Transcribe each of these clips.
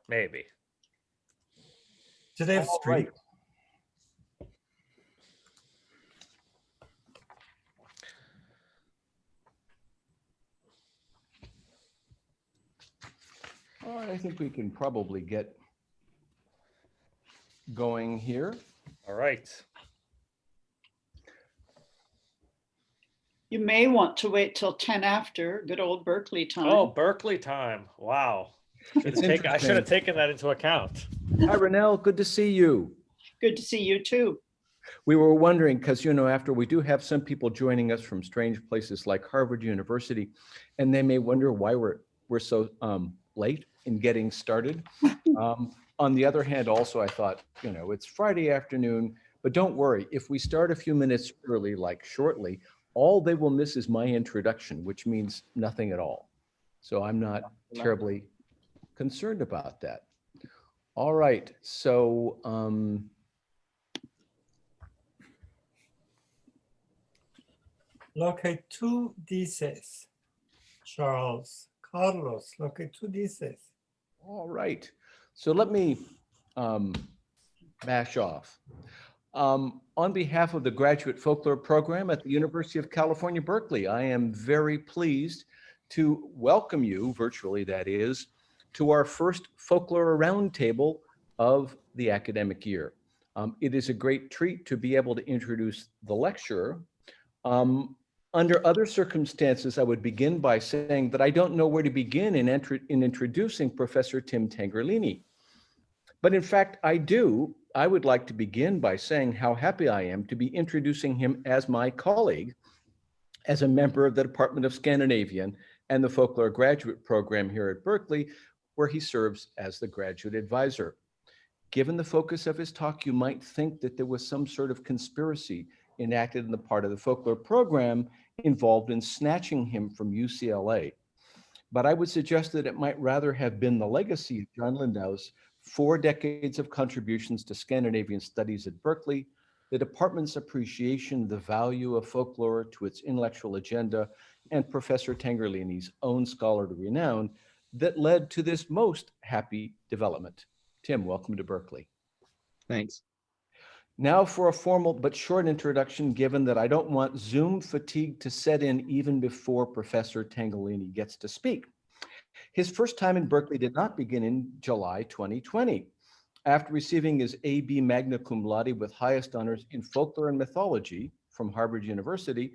Maybe. Do they have All street? right. All right, I think we can probably get going here. All right. You may want to wait till 10 after, good old Berkeley time. Oh, Berkeley time. Wow. It's I should interesting. have taken that into account. Hi, Renelle, good to see you. Good to see you too. We were wondering, because, you know, after we do have some people joining us from strange places like Harvard University, and they may wonder why we're so late in getting started. On the other hand, also, I thought, you know, it's Friday afternoon, but don't worry, if we start a few minutes early, like shortly, all they will miss is my introduction, which means nothing at all. So I'm not terribly concerned about that. All right, so Lo que tú dices, Charles. Carlos, lo que tú dices. all right, so let me bash off. On behalf of the Graduate Folklore Program at the University of California, Berkeley, I am very pleased to welcome you, virtually that is, to our first Folklore Roundtable of the academic year. It is a great treat to be able to introduce the lecturer. Under other circumstances, I would begin by saying that I don't know where to begin in introducing Professor Tim Tangherlini. But in fact, I do. I would like to begin by saying how happy I am to be introducing him as my colleague, as a member of the Department of Scandinavian and the Folklore Graduate Program here at Berkeley, where he serves as the graduate advisor. Given the focus of his talk, you might think that there was some sort of conspiracy enacted in the part of the folklore program involved in snatching him from UCLA. But I would suggest that it might rather have been the legacy of John Lindau's 4 decades of contributions to Scandinavian studies at Berkeley, the department's appreciation of the value of folklore to its intellectual agenda, and Professor Tangherlini's own scholarly renown that led to this most happy development. Tim, welcome to Berkeley. Thanks. Now for a formal but short introduction, given that I don't want Zoom fatigue to set in even before Professor Tangherlini gets to speak. His first time in Berkeley did not begin in July 2020. After receiving his A.B. magna cum laude with highest honors in folklore and mythology from Harvard University,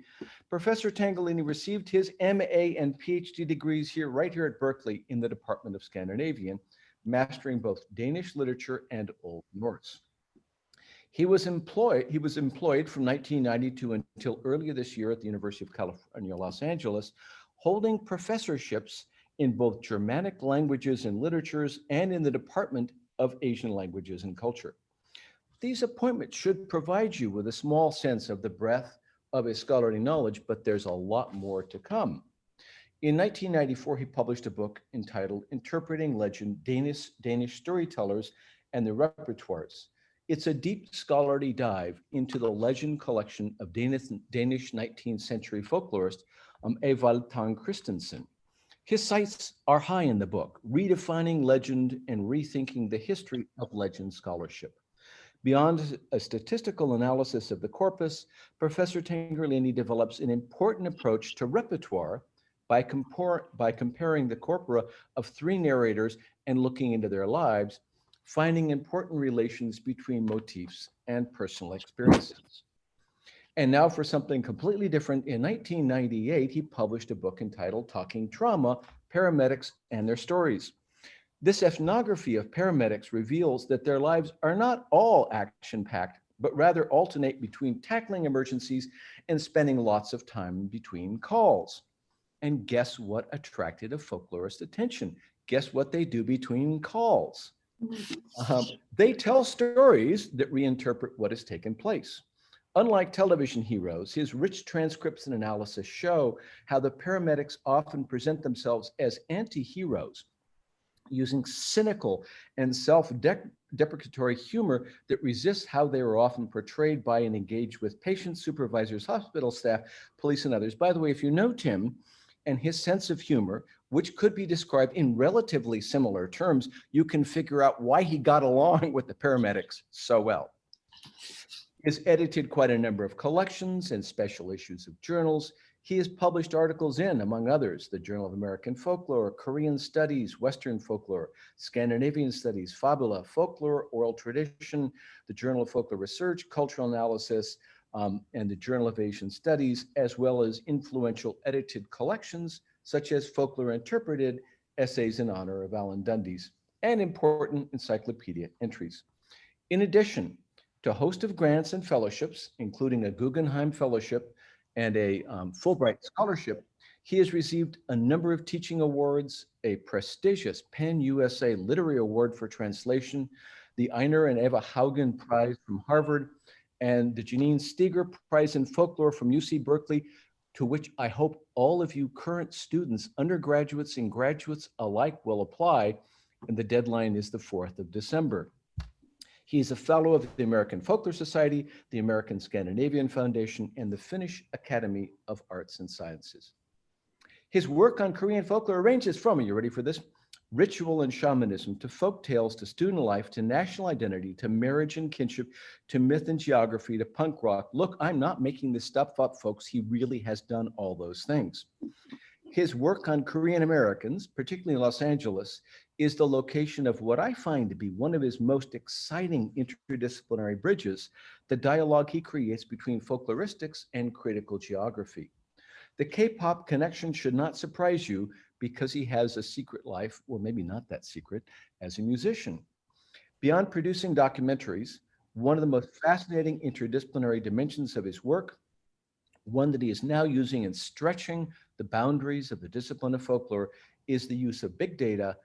Professor Tangherlini received his MA and PhD degrees right here at Berkeley in the Department of Scandinavian, mastering both Danish literature and Old Norse. He was employed from 1992 until earlier this year at the University of California, Los Angeles, holding professorships in both Germanic languages and literatures and in the Department of Asian Languages and Culture. These appointments should provide you with a small sense of the breadth of his scholarly knowledge, but there's a lot more to come. In 1994, he published a book entitled Interpreting Legend, Danish Storytellers and Their Repertoires. It's a deep scholarly dive into the legend collection of Danish 19th century folklorist Evald Tang Christensen. His sights are high in the book, redefining legend and rethinking the history of legend scholarship. Beyond a statistical analysis of the corpus, Professor Tangherlini develops an important approach to repertoire by comparing the corpora of 3 narrators and looking into their lives, finding important relations between motifs and personal experiences. And now for something completely different, in 1998, he published a book entitled Talking Trauma, Paramedics and Their Stories. This ethnography of paramedics reveals that their lives are not all action-packed, but rather alternate between tackling emergencies and spending lots of time between calls. And guess what attracted a folklorist's attention? Guess what they do between calls? They tell stories that reinterpret what has taken place. Unlike television heroes, his rich transcripts and analysis show how the paramedics often present themselves as anti-heroes, using cynical and self-deprecatory humor that resists how they are often portrayed by and engaged with patients, supervisors, hospital staff, police, and others. By the way, if you know Tim, and his sense of humor, which could be described in relatively similar terms, you can figure out why he got along with the paramedics so well. He has edited quite a number of collections and special issues of journals. He has published articles in, among others, the Journal of American Folklore, Korean Studies, Western Folklore, Scandinavian Studies, Fabula, Folklore, Oral Tradition, the Journal of Folklore Research, Cultural Analysis, and the Journal of Asian Studies, as well as influential edited collections such as Folklore Interpreted, Essays in Honor of Alan Dundes, and important encyclopedia entries. In addition to a host of grants and fellowships, including a Guggenheim Fellowship and a Fulbright Scholarship, he has received a number of teaching awards, a prestigious PEN USA Literary Award for Translation, the Einar and Eva Haugen Prize from Harvard, and the Janine Steger Prize in Folklore from UC Berkeley, to which I hope all of you current students, undergraduates and graduates alike, will apply, and the deadline is the 4th of December. He is a fellow of the American Folklore Society, the American Scandinavian Foundation, and the Finnish Academy of Arts and Sciences. His work on Korean folklore ranges from, are you ready for this? Ritual and shamanism, to folk tales, to student life, to national identity, to marriage and kinship, to myth and geography, to punk rock. Look, I'm not making this stuff up, folks. He really has done all those things. His work on Korean Americans, particularly in Los Angeles, is the location of what I find to be one of his most exciting interdisciplinary bridges, the dialogue he creates between folkloristics and critical geography. The K-pop connection should not surprise you because he has a secret life, or maybe not that secret, as a musician. Beyond producing documentaries, one of the most fascinating interdisciplinary dimensions of his work, one that he is now using in stretching the boundaries of the discipline of folklore, is the use of big data,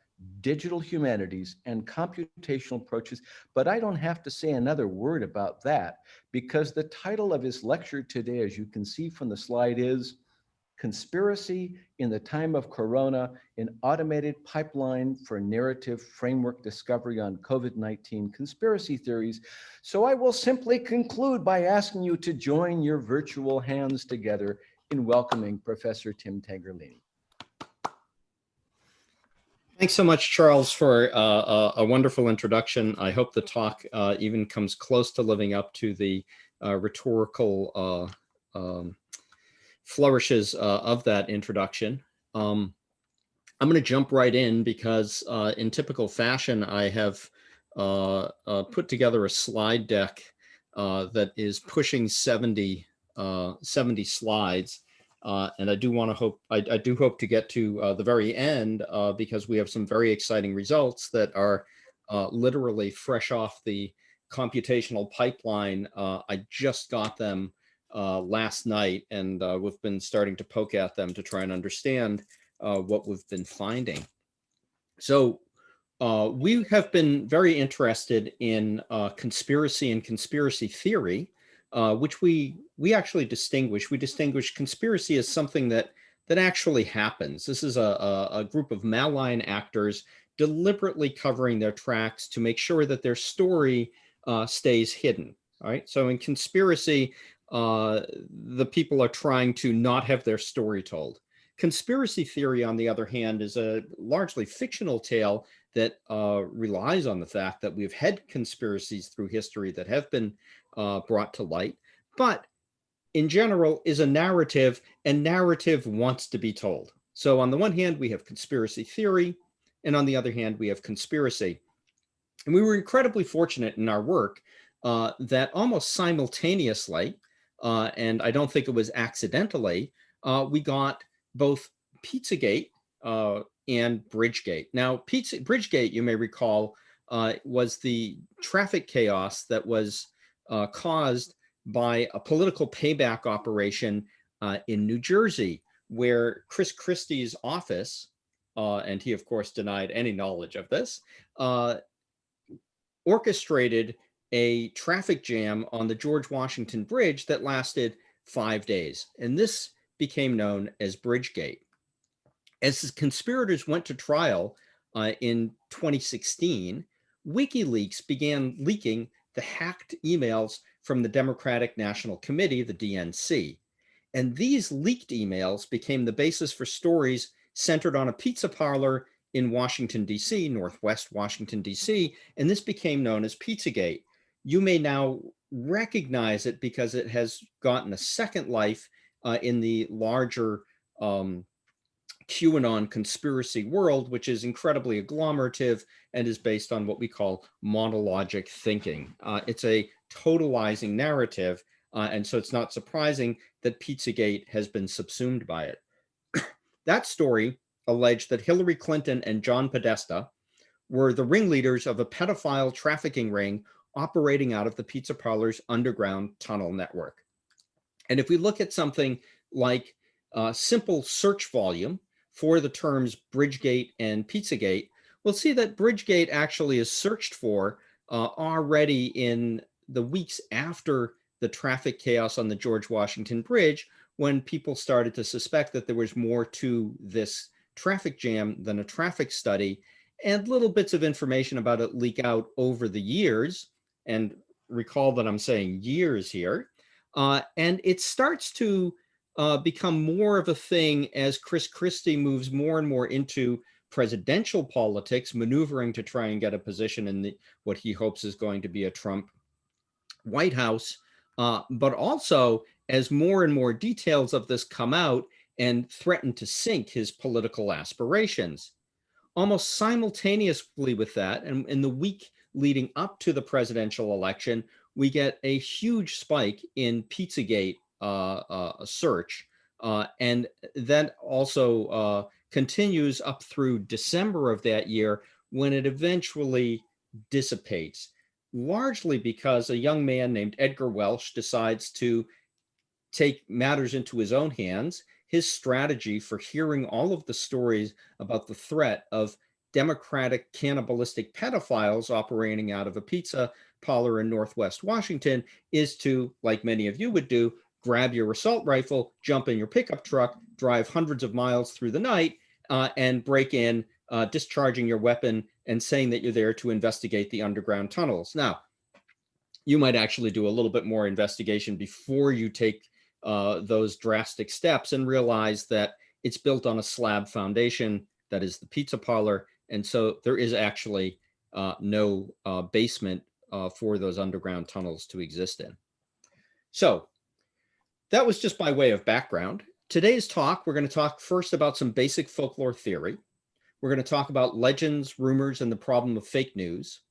digital humanities, and computational approaches. But I don't have to say another word about that, because the title of his lecture today, as you can see from the slide, is Conspiracy in the Time of Corona, an Automated Pipeline for Narrative Framework Discovery on COVID-19 Conspiracy Theories. So I will simply conclude by asking you to join your virtual hands together in welcoming Professor Tim Tangherlini. Thanks so much, Charles, for a wonderful introduction. I hope the talk even comes close to living up to the rhetorical flourishes of that introduction. I'm going to jump right in because in typical fashion, I have put together a slide deck that is pushing 70 slides. And I do hope to get to the very end because we have some very exciting results that are literally fresh off the computational pipeline. I just got them last night, and we've been starting to poke at them to try and understand what we've been finding. So we have been very interested in conspiracy and conspiracy theory, which we actually distinguish. We distinguish conspiracy as something that actually happens. This is a group of malign actors deliberately covering their tracks to make sure that their story stays hidden. All right. So in conspiracy, the people are trying to not have their story told. Conspiracy theory, on the other hand, is a largely fictional tale that relies on the fact that we've had conspiracies through history that have been brought to light, but in general is a narrative, and narrative wants to be told. So on the one hand, we have conspiracy theory, and on the other hand, we have conspiracy. And we were incredibly fortunate in our work that almost simultaneously, and I don't think it was accidentally, we got both Pizzagate and Bridgegate. Now, Bridgegate, you may recall, was the traffic chaos that was caused by a political payback operation in New Jersey, where Chris Christie's office, and he, of course, denied any knowledge of this, orchestrated a traffic jam on the George Washington Bridge that lasted 5 days. And this became known as Bridgegate. As the conspirators went to trial in 2016, WikiLeaks began leaking the hacked emails from the Democratic National Committee, the DNC. And these leaked emails became the basis for stories centered on a pizza parlor in Washington, D.C., Northwest Washington, D.C., and this became known as Pizzagate. You may now recognize it because it has gotten a second life in the larger QAnon conspiracy world, which is incredibly agglomerative and is based on what we call monologic thinking. It's a totalizing narrative, and so it's not surprising that Pizzagate has been subsumed by it. That story alleged that Hillary Clinton and John Podesta were the ringleaders of a pedophile trafficking ring operating out of the pizza parlor's underground tunnel network. And if we look at something like simple search volume for the terms Bridgegate and Pizzagate, we'll see that Bridgegate actually is searched for already in the weeks after the traffic chaos on the George Washington Bridge, when people started to suspect that there was more to this traffic jam than a traffic study, and little bits of information about it leak out over the years. And recall that I'm saying years here. And it starts to become more of a thing as Chris Christie moves more and more into presidential politics, maneuvering to try and get a position in what he hopes is going to be a Trump White House. But also, as more and more details of this come out and threaten to sink his political aspirations. Almost simultaneously with that, and in the week leading up to the presidential election, we get a huge spike in Pizzagate search. And that also continues up through December of that year, when it eventually dissipates, largely because a young man named Edgar Welsh decides to take matters into his own hands. His strategy for hearing all of the stories about the threat of democratic cannibalistic pedophiles operating out of a pizza parlor in Northwest Washington is to, like many of you would do, grab your assault rifle, jump in your pickup truck, drive hundreds of miles through the night, and break in, discharging your weapon and saying that you're there to investigate the underground tunnels. Now, you might actually do a little bit more investigation before you take those drastic steps and realize that it's built on a slab foundation that is the pizza parlor. And so there is actually no basement for those underground tunnels to exist in. So that was just by way of background. Today's talk, we're going to talk first about some basic folklore theory. We're going to talk about legends, rumors, and the problem of fake news.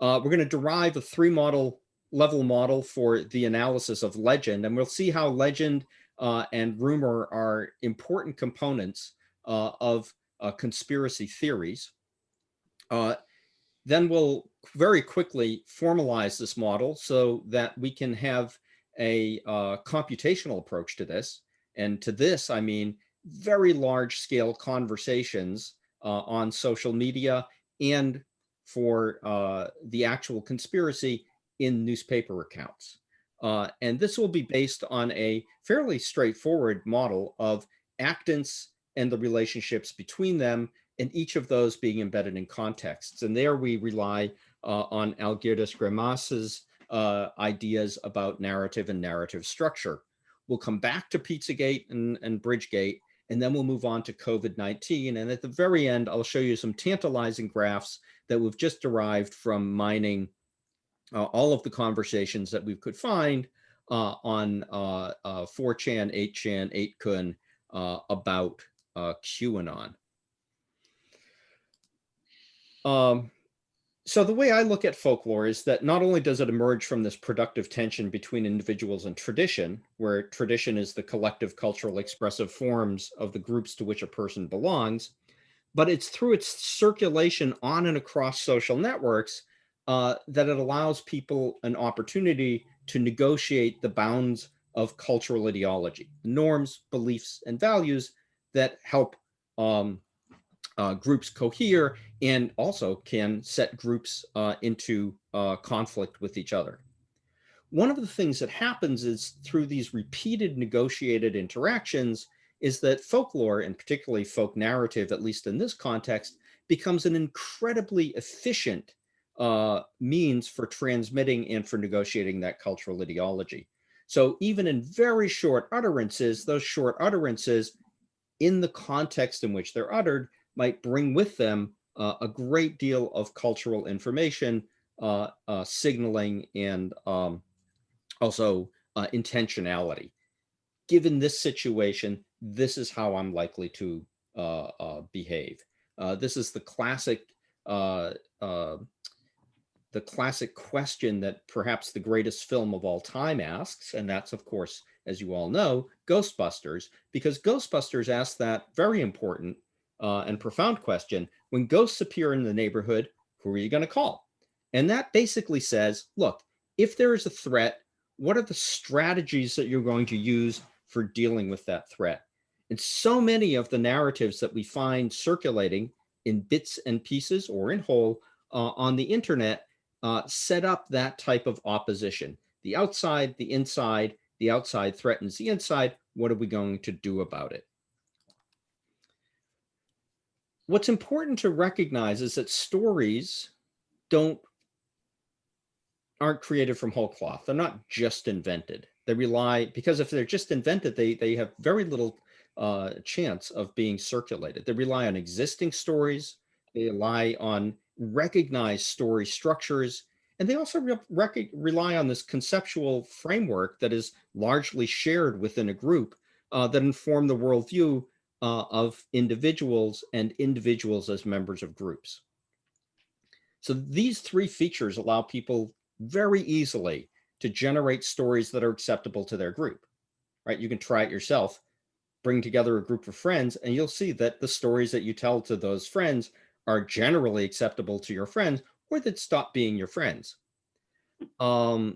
We're going to derive a three-level model for the analysis of legend, and we'll see how legend and rumor are important components of conspiracy theories. Then we'll very quickly formalize this model so that we can have a computational approach to this. And to this, I mean very large-scale conversations on social media and for the actual conspiracy in newspaper accounts. And this will be based on a fairly straightforward model of actants and the relationships between them, and each of those being embedded in contexts. And there we rely on Algirdas Grimas's ideas about narrative and narrative structure. We'll come back to Pizzagate and Bridgegate, and then we'll move on to COVID-19. And at the very end, I'll show you some tantalizing graphs that we've just derived from mining all of the conversations that we could find on 4chan, 8chan, 8kun about QAnon. So the way I look at folklore is that not only does it emerge from this productive tension between individuals and tradition, where tradition is the collective cultural expressive forms of the groups to which a person belongs, but it's through its circulation on and across social networks that it allows people an opportunity to negotiate the bounds of cultural ideology, norms, beliefs, and values that help groups cohere and also can set groups into conflict with each other. One of the things that happens is through these repeated negotiated interactions is that folklore, and particularly folk narrative, at least in this context, becomes an incredibly efficient means for transmitting and for negotiating that cultural ideology. So even in very short utterances, those short utterances in the context in which they're uttered might bring with them a great deal of cultural information, signaling, and also intentionality. Given this situation, this is how I'm likely to behave. This is uh, uh, the classic question that perhaps the greatest film of all time asks, and that's, of course, as you all know, Ghostbusters, because Ghostbusters asks that very important and profound question: when ghosts appear in the neighborhood, who are you going to call? And that basically says, look, if there is a threat, what are the strategies that you're going to use for dealing with that threat? And so many of the narratives that we find circulating in bits and pieces or in whole on the internet set up that type of opposition. The outside, the outside threatens the inside. What are we going to do about it? What's important to recognize is that stories aren't created from whole cloth. They're not just invented. They rely, because if they're just invented, they have very little chance of being circulated. They rely on existing stories. They rely on recognized story structures. And they also rely on this conceptual framework that is largely shared within a group that inform the worldview of individuals and individuals as members of groups. So these three features allow people very easily to generate stories that are acceptable to their group, right? You can try it yourself, bring together a group of friends, and you'll see that the stories that you tell to those friends are generally acceptable to your friends, or that stop being your friends. You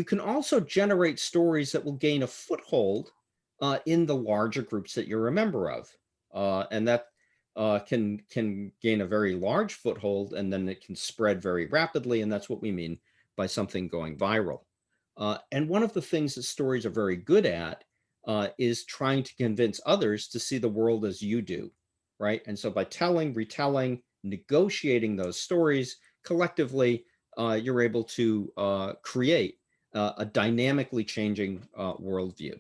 can also generate stories that will gain a foothold in the larger groups that you're a member of. And that can gain a very large foothold, and then it can spread very rapidly. And that's what we mean by something going viral. And one of the things that stories are very good at is trying to convince others to see the world as you do, right? And so by telling, retelling, negotiating those stories collectively, you're able to create a dynamically changing worldview.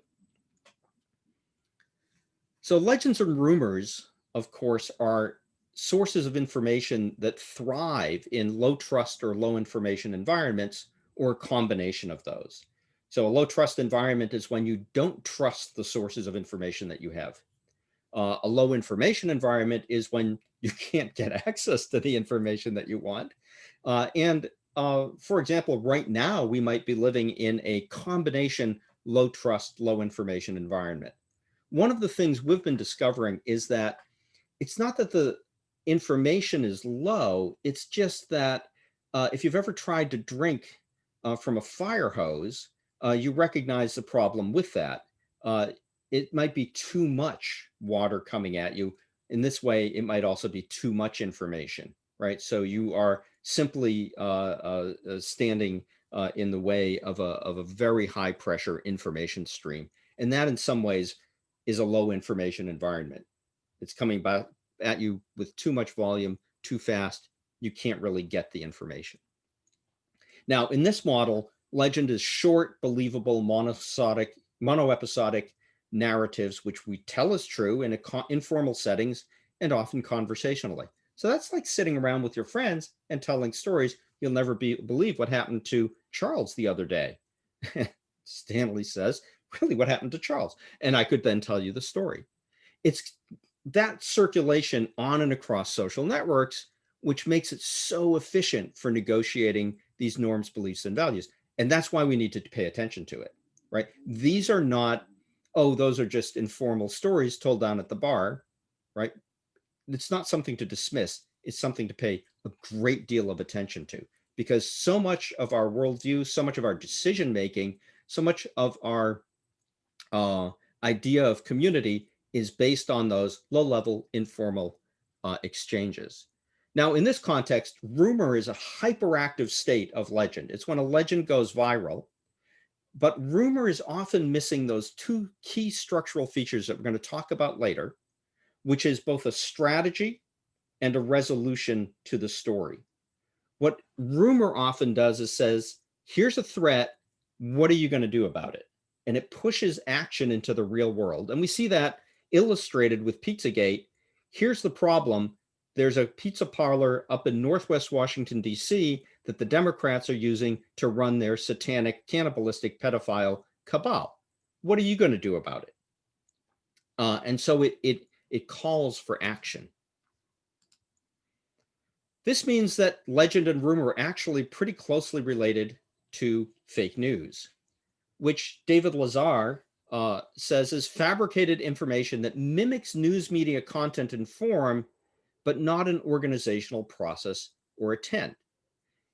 So legends and rumors, of course, are sources of information that thrive in low trust or low information environments, or a combination of those. So a low trust environment is when you don't trust the sources of information that you have. A low information environment is when you can't get access to the information that you want. For example, right now, we might be living in a combination low trust, low information environment. One of the things we've been discovering is that it's not that the information is low, it's just that if you've ever tried to drink from a fire hose, you recognize the problem with that. It might be too much water coming at you. In this way, it might also be too much information, right? So you are simply standing in the way of a very high pressure information stream. And that in some ways is a low information environment. It's coming back at you with too much volume, too fast. You can't really get the information. Now, in this model, legend is short, believable, monoepisodic narratives, which we tell as true in informal settings and often conversationally. So that's like sitting around with your friends and telling stories. You'll never believe what happened to Charles the other day. Stanley says, really, what happened to Charles? And I could then tell you the story. It's that circulation on and across social networks which makes it so efficient for negotiating these norms, beliefs, and values. And that's why we need to pay attention to it, right? These are not, oh, those are just informal stories told down at the bar, right? It's not something to dismiss. It's something to pay a great deal of attention to, because so much of our worldview, so much of our decision-making, so much of our idea of community is based on those low-level informal exchanges. Now, in this context, rumor is a hyperactive state of legend. It's when a legend goes viral, but rumor is often missing those two key structural features that we're going to talk about later, which is both a strategy and a resolution to the story. What rumor often does is says, here's a threat, what are you going to do about it? And it pushes action into the real world. And we see that illustrated with Pizzagate. Here's the problem. There's a pizza parlor up in Northwest Washington, D.C. that the Democrats are using to run their satanic, cannibalistic pedophile cabal. What are you going to do about it? And so it calls for action. This means that legend and rumor are actually pretty closely related to fake news, which David Lazar says is fabricated information that mimics news media content and form, but not an organizational process or intent.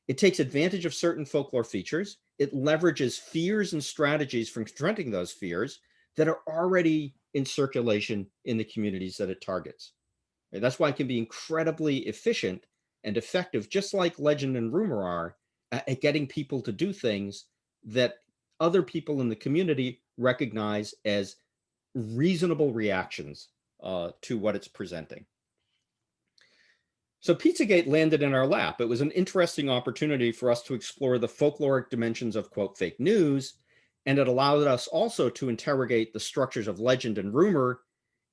It takes advantage of certain folklore features. It leverages fears and strategies for confronting those fears that are already in circulation in the communities that it targets. That's why it can be incredibly efficient and effective, just like legend and rumor are, at getting people to do things that other people in the community recognize as reasonable reactions to what it's presenting. So Pizzagate landed in our lap. It was an interesting opportunity for us to explore the folkloric dimensions of, quote, fake news, and it allowed us also to interrogate the structures of legend and rumor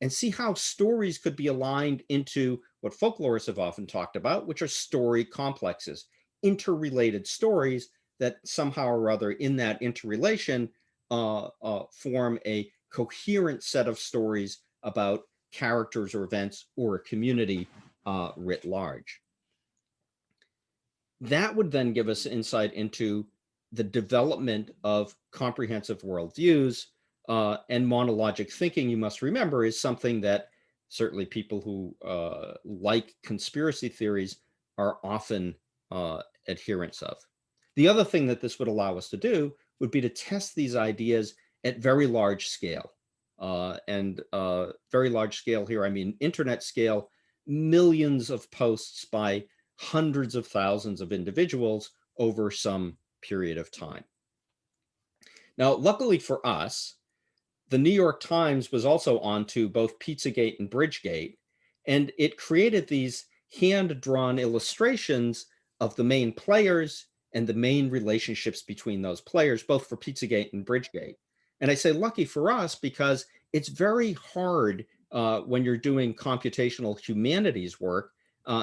and see how stories could be aligned into what folklorists have often talked about, which are story complexes, interrelated stories that somehow or other in that interrelation form a coherent set of stories about characters or events or a community writ large. That would then give us insight into the development of comprehensive worldviews, and monologic thinking, you must remember, is something that certainly people who like conspiracy theories are often adherents of. The other thing that this would allow us to do would be to test these ideas at very large scale. Very large scale here, I mean internet scale, millions of posts by hundreds of thousands of individuals over some period of time. Now, luckily for us, the New York Times was also onto both Pizzagate and Bridgegate, and it created these hand-drawn illustrations of the main players and the main relationships between those players, both for Pizzagate and Bridgegate. And I say lucky for us because it's very hard when you're doing computational humanities work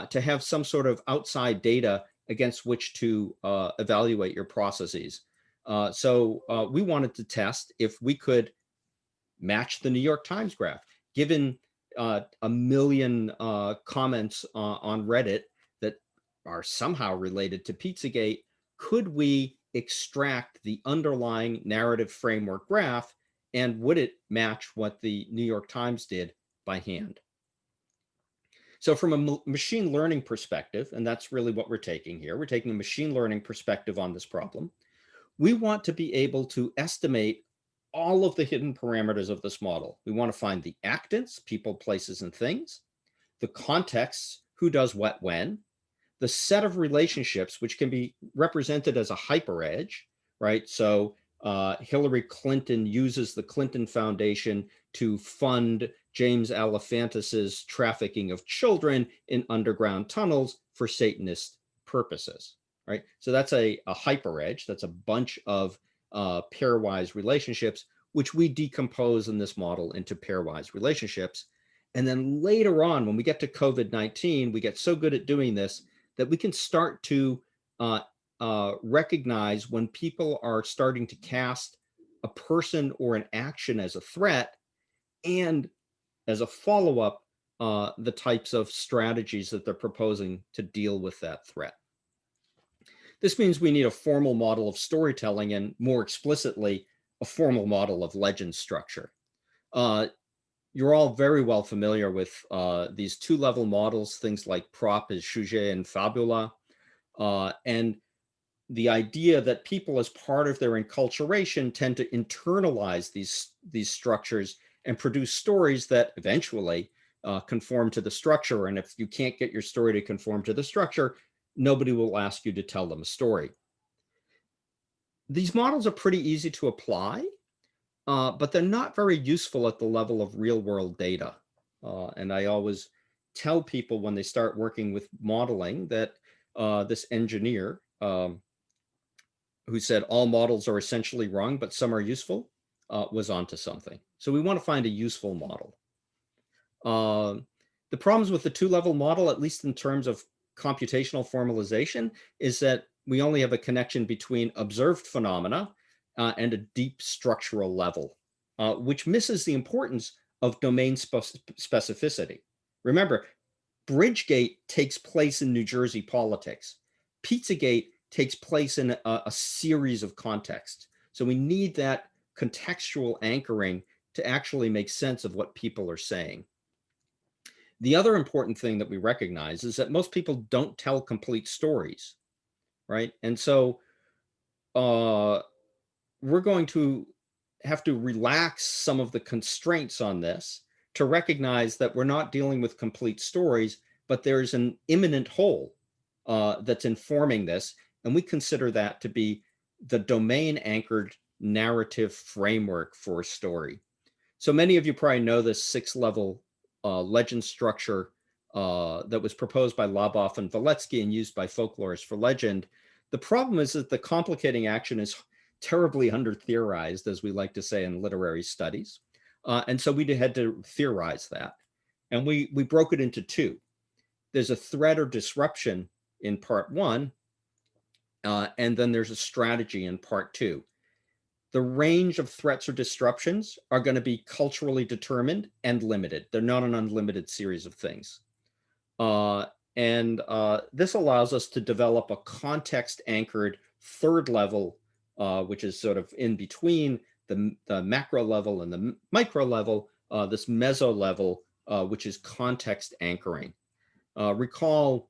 to have some sort of outside data against which to evaluate your processes. So we wanted to test if we could match the New York Times graph. Given a million comments on Reddit that are somehow related to Pizzagate, could we extract the underlying narrative framework graph, and would it match what the New York Times did by hand? So from a machine learning perspective, and that's really what we're taking here, we're taking a machine learning perspective on this problem. We want to be able to estimate all of the hidden parameters of this model. We want to find the actants, people, places, and things, the contexts, who does what when, the set of relationships, which can be represented as a hyperedge, right? So Hillary Clinton uses the Clinton Foundation to fund James Alefantis's trafficking of children in underground tunnels for Satanist purposes, right? So that's a hyperedge. That's a bunch of pairwise relationships, which we decompose in this model into pairwise relationships. And then later on, when we get to COVID-19, we get so good at doing this that we can start to recognize when people are starting to cast a person or an action as a threat, and as a follow-up, the types of strategies that they're proposing to deal with that threat. This means we need a formal model of storytelling, and more explicitly, a formal model of legend structure. You're all very well familiar with these two-level models, things like prop is sujet and fabula, and the idea that people as part of their enculturation tend to internalize these structures and produce stories that eventually conform to the structure. And if you can't get your story to conform to the structure, nobody will ask you to tell them a story. These models are pretty easy to apply, but they're not very useful at the level of real world data. And I always tell people when they start working with modeling that this engineer who said all models are essentially wrong, but some are useful, was onto something. So we want to find a useful model. The problems with the two-level model, at least in terms of computational formalization, is that we only have a connection between observed phenomena and a deep structural level, which misses the importance of domain specificity. Remember, Bridgegate takes place in New Jersey politics. Pizzagate takes place in a series of contexts. So we need that contextual anchoring to actually make sense of what people are saying. The other important thing that we recognize is that most people don't tell complete stories, right? And so we're going to have to relax some of the constraints on this to recognize that we're not dealing with complete stories, but there's an immanent whole that's informing this. And we consider that to be the domain anchored narrative framework for a story. So many of you probably know this 6-level legend structure that was proposed by Laboff and Valetsky and used by folklorists for legend. The problem is that the complicating action is terribly under-theorized, as we like to say in literary studies. And so we had to theorize that. And we broke it into 2. There's a threat or disruption in part 1, and then there's a strategy in part 2. The range of threats or disruptions are going to be culturally determined and limited. They're not an unlimited series of things. This allows us to develop a context-anchored 3rd level, which is sort of in between the macro level and the micro level, this meso level, which is context anchoring. Recall,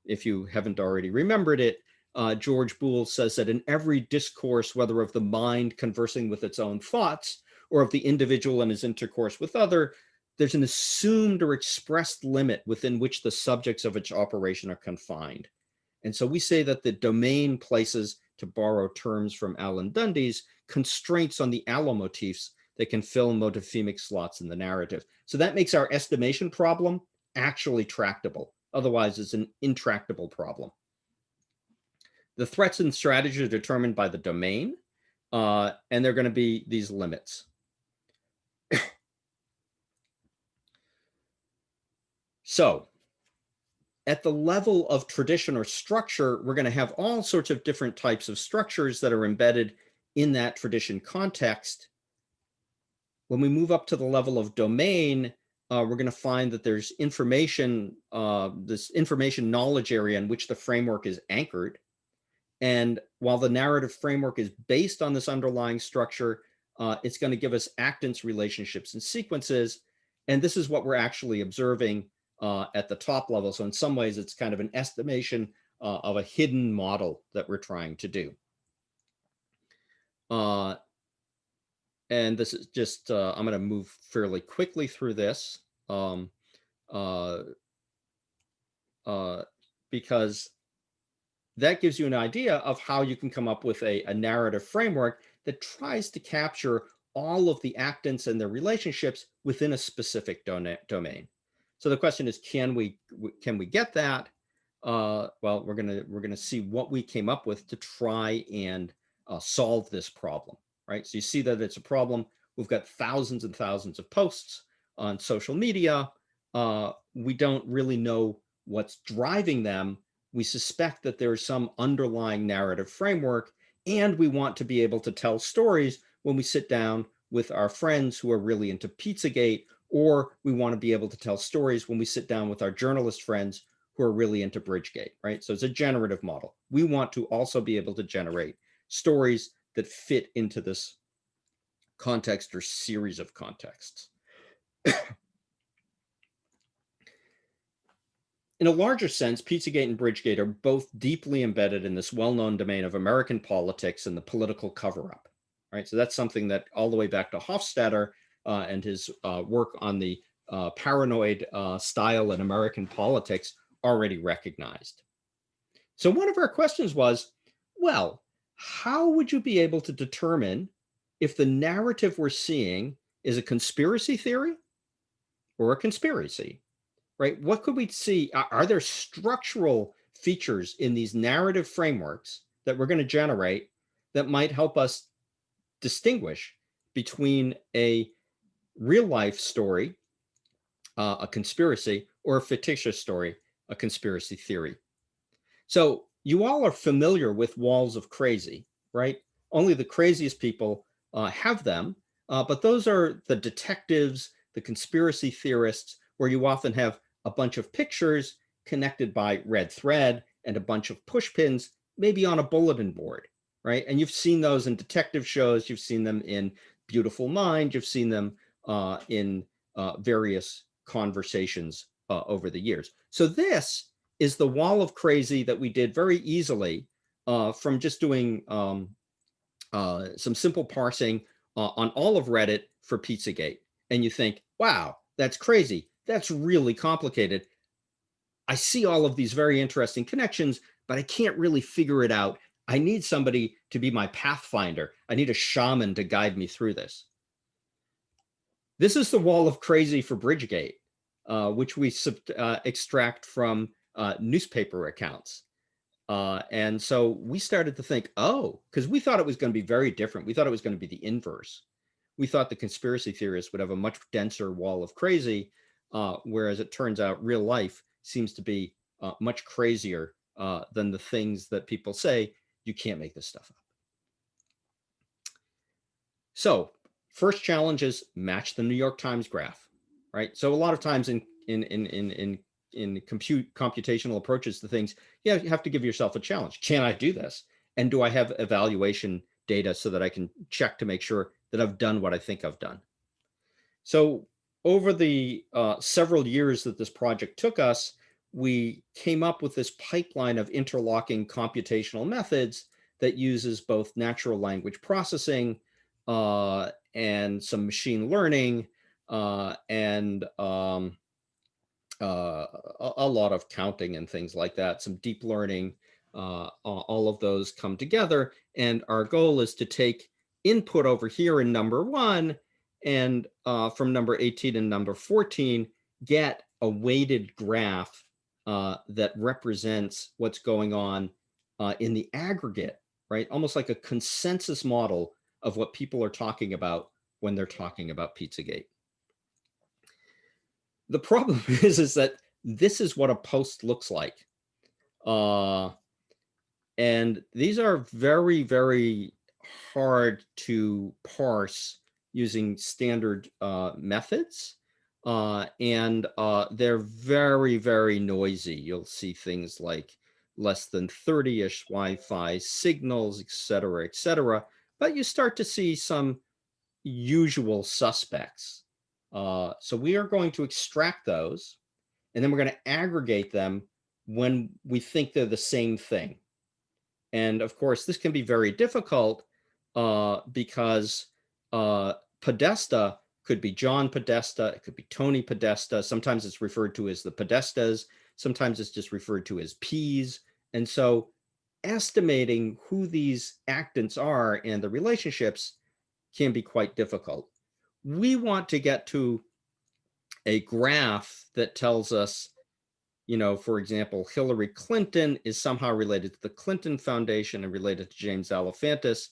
if you haven't already remembered it, George Boole says that in every discourse, whether of the mind conversing with its own thoughts or of the individual and his intercourse with other, there's an assumed or expressed limit within which the subjects of its operation are confined. And so we say that the domain places, to borrow terms from Alan Dundee's, constraints on the allomotifs that can fill motifemic slots in the narrative. So that makes our estimation problem actually tractable. Otherwise, it's an intractable problem. The threats and strategies are determined by the domain, and they're going to be these limits. So at the level of tradition or structure, we're going to have all sorts of different types of structures that are embedded in that tradition context. When we move up to the level of domain, we're going to find that there's information, this information knowledge area in which the framework is anchored. And while the narrative framework is based on this underlying structure, it's going to give us actance relationships and sequences. And this is what we're actually observing at the top level. So in some ways, it's kind of an estimation of a hidden model that we're trying to do. And this is just, I'm going to move fairly quickly through this because that gives you an idea of how you can come up with a narrative framework that tries to capture all of the actants and their relationships within a specific domain. So the question is, can we get that? Well, we're gonna see what we came up with to try and solve this problem, right? So you see that it's a problem. We've got thousands and thousands of posts on social media. We don't really know what's driving them. We suspect that there's some underlying narrative framework, and we want to be able to tell stories when we sit down with our friends who are really into Pizzagate, or we want to be able to tell stories when we sit down with our journalist friends who are really into Bridgegate, right? So it's a generative model. We want to also be able to generate stories that fit into this context or series of contexts. In a larger sense, Pizzagate and Bridgegate are both deeply embedded in this well-known domain of American politics and the political cover-up, right? So that's something that all the way back to Hofstadter and his work on the paranoid style in American politics already recognized. So one of our questions was, well, how would you be able to determine if the narrative we're seeing is a conspiracy theory or a conspiracy? Right? What could we see? Are there structural features in these narrative frameworks that we're going to generate that might help us distinguish between a real life story, a conspiracy, or a fictitious story, a conspiracy theory. So you all are familiar with walls of crazy, right? Only the craziest people have them, but those are the detectives, the conspiracy theorists, where you often have a bunch of pictures connected by red thread and a bunch of push pins, maybe on a bulletin board, right? And you've seen those in detective shows, you've seen them in Beautiful Mind, you've seen them in various conversations over the years. So this is the wall of crazy that we did very easily from just doing some simple parsing on all of Reddit for Pizzagate. And you think, wow, that's crazy. That's really complicated. I see all of these very interesting connections, but I can't really figure it out. I need somebody to be my pathfinder. I need a shaman to guide me through this. This is the wall of crazy for Bridgegate, which we extract from newspaper accounts. And so we started to think, oh, because we thought it was going to be very different. We thought it was going to be the inverse. We thought the conspiracy theorists would have a much denser wall of crazy, whereas it turns out real life seems to be much crazier than the things that people say. You can't make this stuff up. So first challenge is match the New York Times graph, right? So a lot of times in computational approaches to things, you have to give yourself a challenge. Can I do this? And do I have evaluation data so that I can check to make sure that I've done what I think I've done? So over the several years that this project took us, we came up with this pipeline of interlocking computational methods that uses both natural language processing and some machine learning and a lot of counting and things like that, some deep learning, all of those come together. And our goal is to take input over here in number 1 and from number 18 and number 14, get a weighted graph that represents what's going on in the aggregate, right? Almost like a consensus model of what people are talking about when they're talking about Pizzagate. The problem is that this is what a post looks like. And these are very, very hard to parse using standard methods. And they're very, very noisy. You'll see things like less than 30-ish Wi-Fi signals, et cetera, but you start to see some usual suspects. So we are going to extract those, and then we're going to aggregate them when we think they're the same thing. And of course, this can be very difficult because Podesta could be John Podesta, it could be Tony Podesta. Sometimes it's referred to as the Podestas. Sometimes it's just referred to as P's. And so estimating who these actants are and the relationships can be quite difficult. We want to get to a graph that tells us, you know, for example, Hillary Clinton is somehow related to the Clinton Foundation and related to James Alefantis.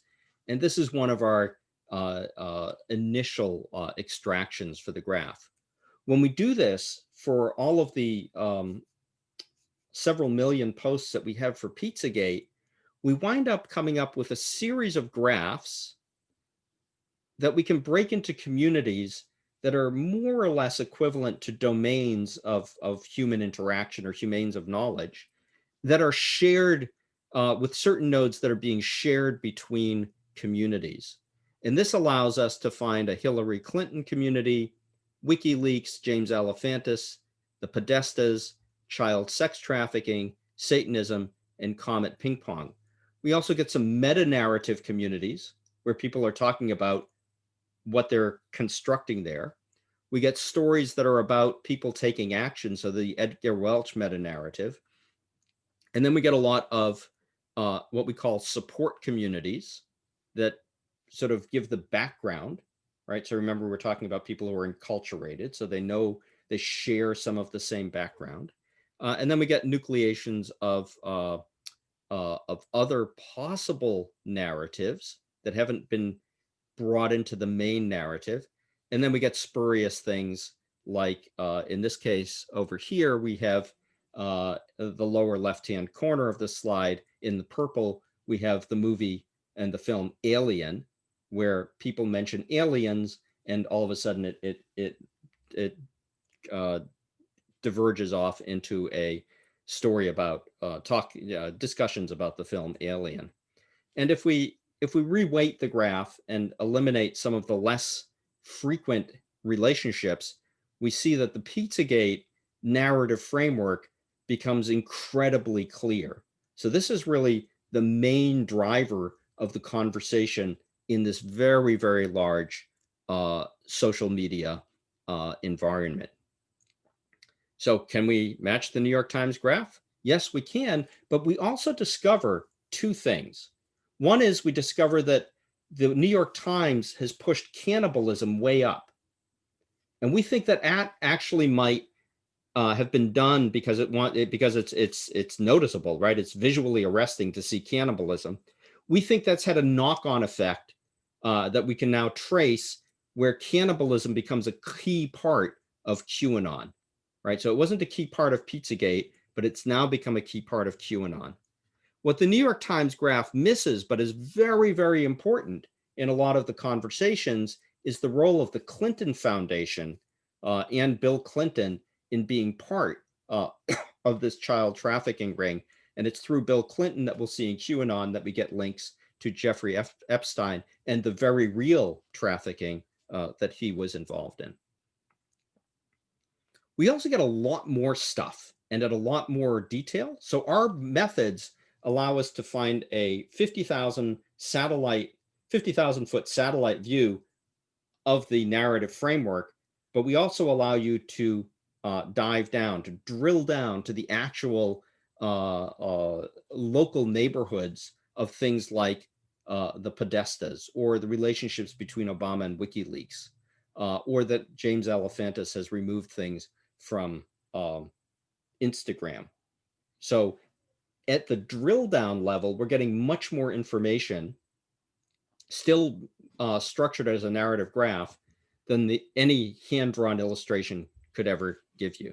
And this is one of our initial extractions for the graph. When we do this for all of the several million posts that we have for Pizzagate, we wind up coming up with a series of graphs that we can break into communities that are more or less equivalent to domains of human interaction or domains of knowledge that are shared with certain nodes that are being shared between communities. And this allows us to find a Hillary Clinton community, WikiLeaks, James Alefantis, the Podestas, child sex trafficking, Satanism, and Comet Ping Pong. We also get some meta-narrative communities where people are talking about what they're constructing there. We get stories that are about people taking action, so the Edgar Welch meta-narrative. And then we get a lot of what we call support communities that sort of give the background, right? So remember, we're talking about people who are enculturated, so they know they share some of the same background. And then we get nucleations of of other possible narratives that haven't been brought into the main narrative. And then we get spurious things like, in this case over here, we have the lower left-hand corner of the slide. In the purple, we have the movie and the film Alien, where people mention aliens, and all of a sudden it diverges off into a story about discussions about the film Alien. And if we reweight the graph and eliminate some of the less frequent relationships, we see that the Pizzagate narrative framework becomes incredibly clear. So this is really the main driver of the conversation in this very, very large social media environment. So can we match the New York Times graph? Yes, we can, but we also discover two things. One is we discover that the New York Times has pushed cannibalism way up. And we think that actually might have been done because it's noticeable, right? It's visually arresting to see cannibalism. We think that's had a knock-on effect that we can now trace, where cannibalism becomes a key part of QAnon, right? So it wasn't a key part of Pizzagate, but it's now become a key part of QAnon. What the New York Times graph misses, but is very, very important in a lot of the conversations, is the role of the Clinton Foundation and Bill Clinton in being part of this child trafficking ring. And it's through Bill Clinton that we'll see in QAnon that we get links to Jeffrey Epstein and the very real trafficking that he was involved in. We also get a lot more stuff and at a lot more detail. So our methods allow us to find a 50,000 foot satellite view of the narrative framework, but we also allow you to dive down, to drill down to the actual local neighborhoods of things like the Podestas, or the relationships between Obama and WikiLeaks, or that James Alefantis has removed things from Instagram. So at the drill down level, we're getting much more information, still structured as a narrative graph, than any hand-drawn illustration could ever give you.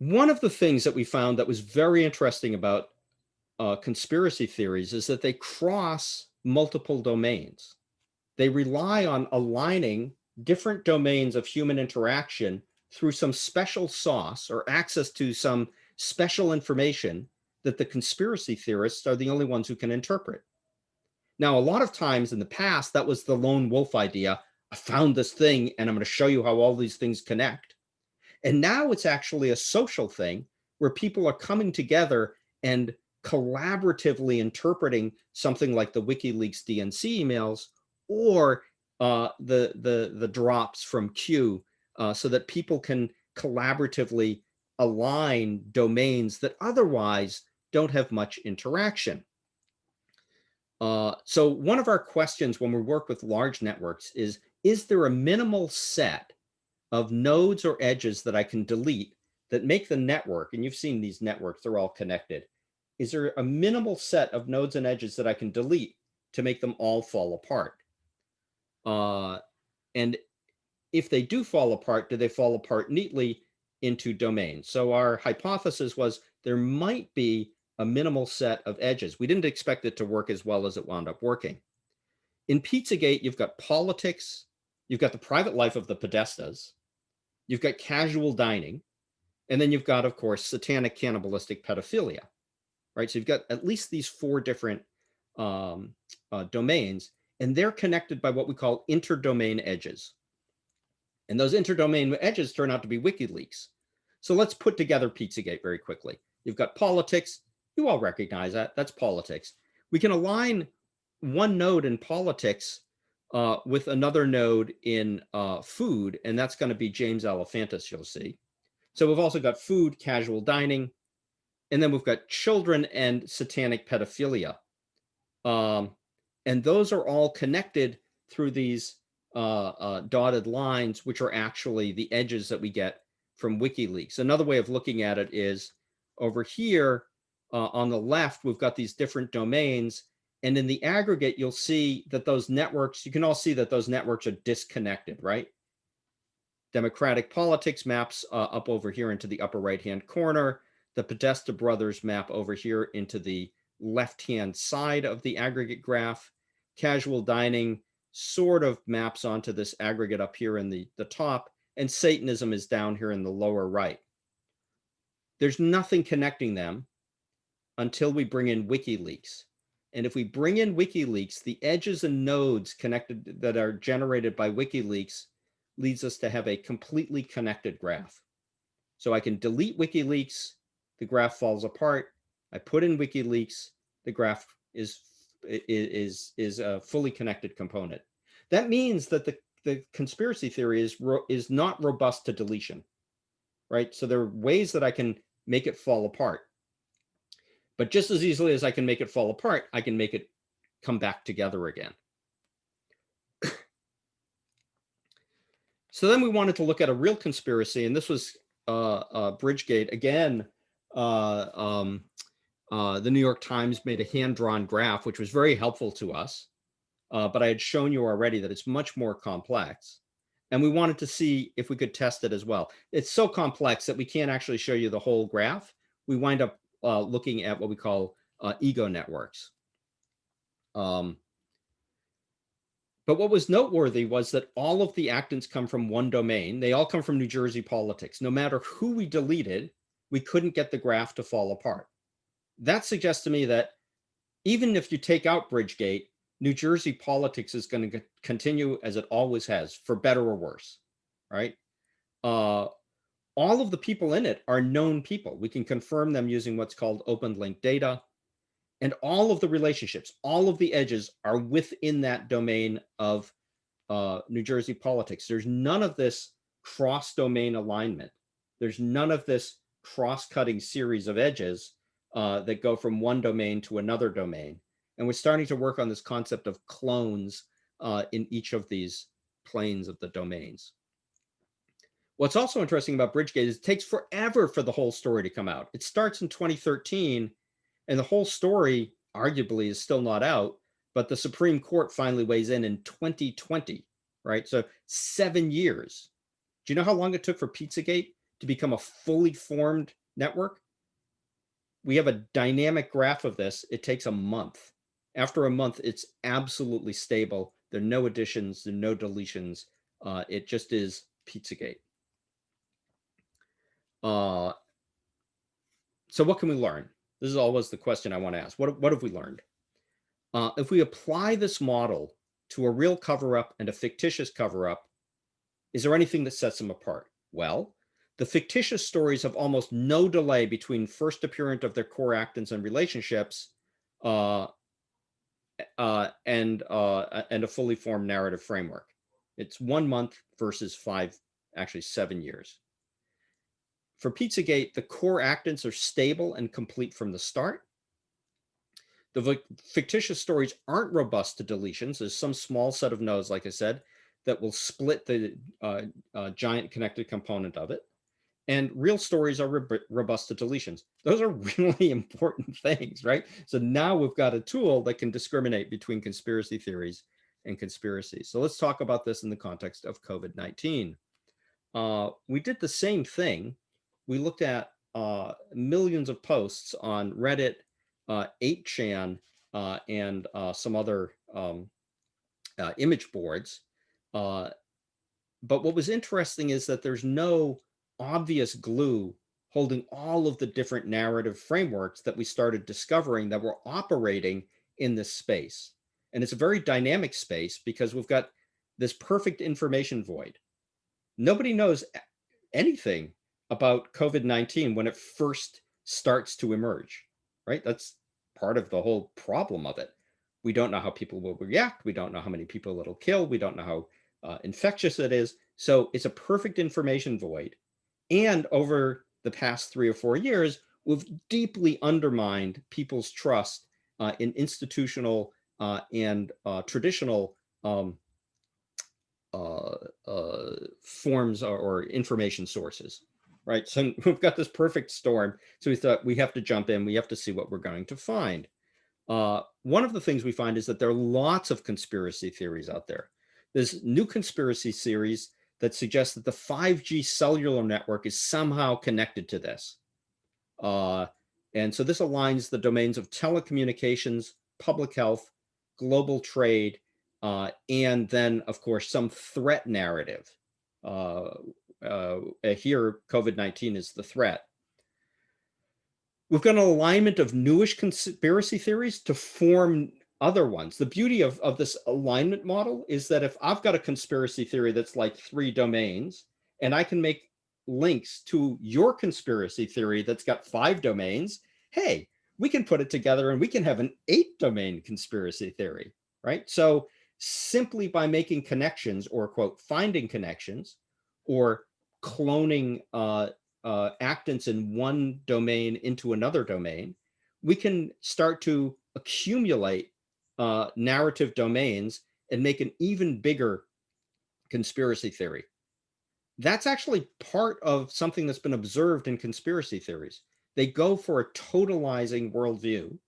One of the things that we found that was very interesting about conspiracy theories is that they cross multiple domains. They rely on aligning different domains of human interaction through some special sauce or access to some special information that the conspiracy theorists are the only ones who can interpret. Now, a lot of times in the past, that was the lone wolf idea. I found this thing and I'm going to show you how all these things connect. And now it's actually a social thing where people are coming together and collaboratively interpreting something like the WikiLeaks DNC emails, or the drops from Q, so that people can collaboratively align domains that otherwise don't have much interaction. So one of our questions when we work with large networks is there a minimal set of nodes or edges that I can delete that make the network, and you've seen these networks, they're all connected. Is there a minimal set of nodes and edges that I can delete to make them all fall apart? And if they do fall apart, do they fall apart neatly into domains? So our hypothesis was there might be a minimal set of edges. We didn't expect it to work as well as it wound up working. In Pizzagate, you've got politics, you've got the private life of the Podestas, you've got casual dining, and then you've got, of course, satanic cannibalistic pedophilia, right? So you've got at least these four different domains, and they're connected by what we call interdomain edges. And those interdomain edges turn out to be WikiLeaks. So let's put together Pizzagate very quickly. You've got politics. You all recognize that. That's politics. We can align one node in politics with another node in food, and that's going to be James Alefantis, you'll see. So we've also got food, casual dining, and then we've got children and satanic pedophilia. And those are all connected through these dotted lines, which are actually the edges that we get from WikiLeaks. Another way of looking at it is Over here on the left, we've got these different domains. And in the aggregate, you'll see that those networks, you can all see that those networks are disconnected, right? Democratic politics maps up over here into the upper right-hand corner. The Podesta brothers map over here into the left-hand side of the aggregate graph. Casual dining sort of maps onto this aggregate up here in the top, and Satanism is down here in the lower right. There's nothing connecting them until we bring in WikiLeaks. And if we bring in WikiLeaks, the edges and nodes connected that are generated by WikiLeaks leads us to have a completely connected graph. So I can delete WikiLeaks, the graph falls apart. I put in WikiLeaks, the graph is a fully connected component. That means that the conspiracy theory is not robust to deletion, right? So there are ways that I can make it fall apart. But just as easily as I can make it fall apart, I can make it come back together again. So then we wanted to look at a real conspiracy, and this was Bridgegate. Again, the New York Times made a hand-drawn graph, which was very helpful to us. But I had shown you already that it's much more complex. And we wanted to see if we could test it as well. It's so complex that we can't actually show you the whole graph. We wind up looking at what we call ego networks. But what was noteworthy was that all of the actants come from one domain. They all come from New Jersey politics. No matter who we deleted, we couldn't get the graph to fall apart. That suggests to me that even if you take out Bridgegate, New Jersey politics is going to continue as it always has, for better or worse, right? All of the people in it are known people. We can confirm them using what's called open link data. And all of the relationships, all of the edges are within that domain of New Jersey politics. There's none of this cross-domain alignment. There's none of this cross-cutting series of edges that go from one domain to another domain. And we're starting to work on this concept of clones in each of these planes of the domains. What's also interesting about Bridgegate is it takes forever for the whole story to come out. It starts in 2013, and the whole story arguably is still not out, but the Supreme Court finally weighs in 2020, right? So 7 years. Do you know how long it took for Pizzagate to become a fully formed network? We have a dynamic graph of this. It takes a month. After a month, it's absolutely stable. There are no additions, there are no deletions. It just is Pizzagate. So what can we learn? This is always the question I want to ask. What have we learned? If we apply this model to a real cover-up and a fictitious cover-up, is there anything that sets them apart? Well, the fictitious stories have almost no delay between first appearance of their core actants and relationships and a fully formed narrative framework. It's 1 month versus 7 years. For Pizzagate, the core actants are stable and complete from the start. The fictitious stories aren't robust to deletions. There's some small set of nodes, like I said, that will split the giant connected component of it. And real stories are robust to deletions. Those are really important things, right? So now we've got a tool that can discriminate between conspiracy theories and conspiracies. So let's talk about this in the context of COVID-19. We did the same thing. We looked at millions of posts on Reddit, 8chan, and some other image boards. But what was interesting is that there's no obvious glue holding all of the different narrative frameworks that we started discovering that were operating in this space. And it's a very dynamic space because we've got this perfect information void. Nobody knows anything about COVID-19 when it first starts to emerge, right? That's part of the whole problem of it. We don't know how people will react. We don't know how many people it'll kill. We don't know how infectious it is. So it's a perfect information void. And over the past 3 or 4 years, we've deeply undermined people's trust in institutional and traditional forms or information sources. right? So we've got this perfect storm. So we thought we have to jump in. We have to see what we're going to find. One of the things we find is that there are lots of conspiracy theories out there. There's new conspiracy theories that suggest that the 5G cellular network is somehow connected to this. And so this aligns the domains of telecommunications, public health, global trade, and then, of course, some threat narrative. Here, COVID-19 is the threat. We've got an alignment of newish conspiracy theories to form other ones. The beauty of this alignment model is that if I've got a conspiracy theory that's like 3 domains, and I can make links to your conspiracy theory that's got 5 domains, hey, we can put it together and we can have an 8-domain conspiracy theory, right? So simply by making connections, or quote, finding connections, or cloning actants in one domain into another domain, we can start to accumulate narrative domains and make an even bigger conspiracy theory. That's actually part of something that's been observed in conspiracy theories. They go for a totalizing worldview,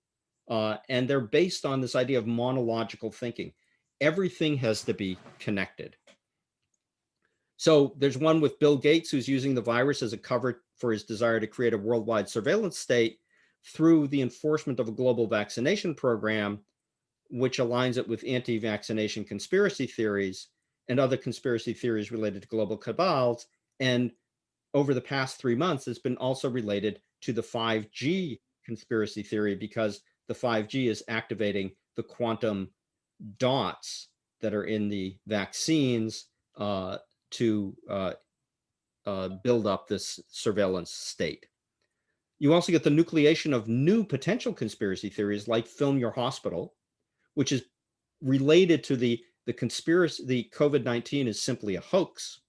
and they're based on this idea of monological thinking. Everything has to be connected. So there's one with Bill Gates, who's using the virus as a cover for his desire to create a worldwide surveillance state through the enforcement of a global vaccination program, which aligns it with anti-vaccination conspiracy theories and other conspiracy theories related to global cabals. And over the past 3 months, it's been also related to the 5G conspiracy theory, because the 5G is activating the quantum dots that are in the vaccines to build up this surveillance state. You also get the nucleation of new potential conspiracy theories like Film Your Hospital, which is related to the conspiracy. The COVID-19 is simply a hoax.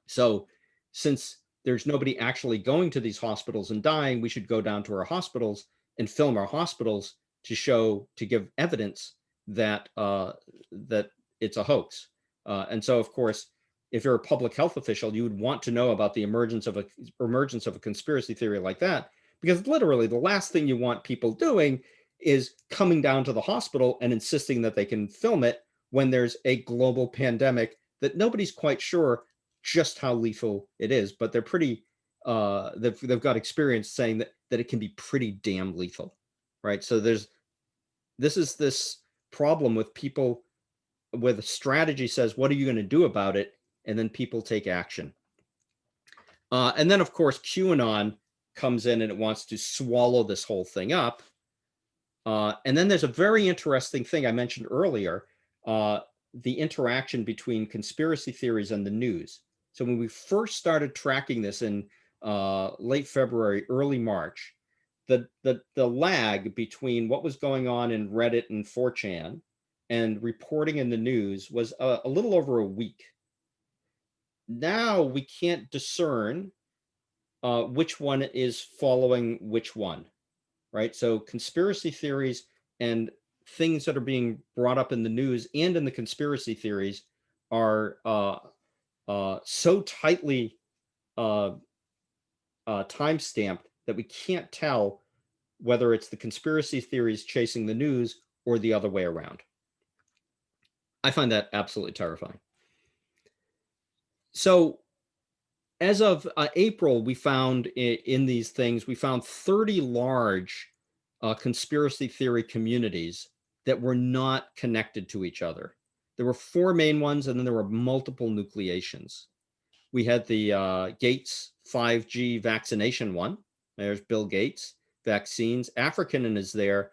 So since there's nobody actually going to these hospitals and dying, we should go down to our hospitals and film our hospitals to give evidence that that it's a hoax. And so, of course, if you're a public health official, you would want to know about the emergence of a conspiracy theory like that, because literally the last thing you want people doing is coming down to the hospital and insisting that they can film it when there's a global pandemic that nobody's quite sure just how lethal it is, but they're pretty they've got experience saying that it can be pretty damn lethal, right? So this problem with people, where the strategy says, what are you going to do about it? And then people take action. And then, of course, QAnon comes in and it wants to swallow this whole thing up. And then there's a very interesting thing I mentioned earlier, the interaction between conspiracy theories and the news. So when we first started tracking this in late February, early March, the lag between what was going on in Reddit and 4chan and reporting in the news was a little over a week. Now we can't discern which one is following which one, right? So conspiracy theories and things that are being brought up in the news and in the conspiracy theories are so tightly time-stamped that we can't tell whether it's the conspiracy theories chasing the news or the other way around. I find that absolutely terrifying. So as of April, we found in these things, we found 30 large conspiracy theory communities that were not connected to each other. There were 4 main ones, and then there were multiple nucleations. We had the Gates 5G vaccination one. There's Bill Gates, vaccines. African is there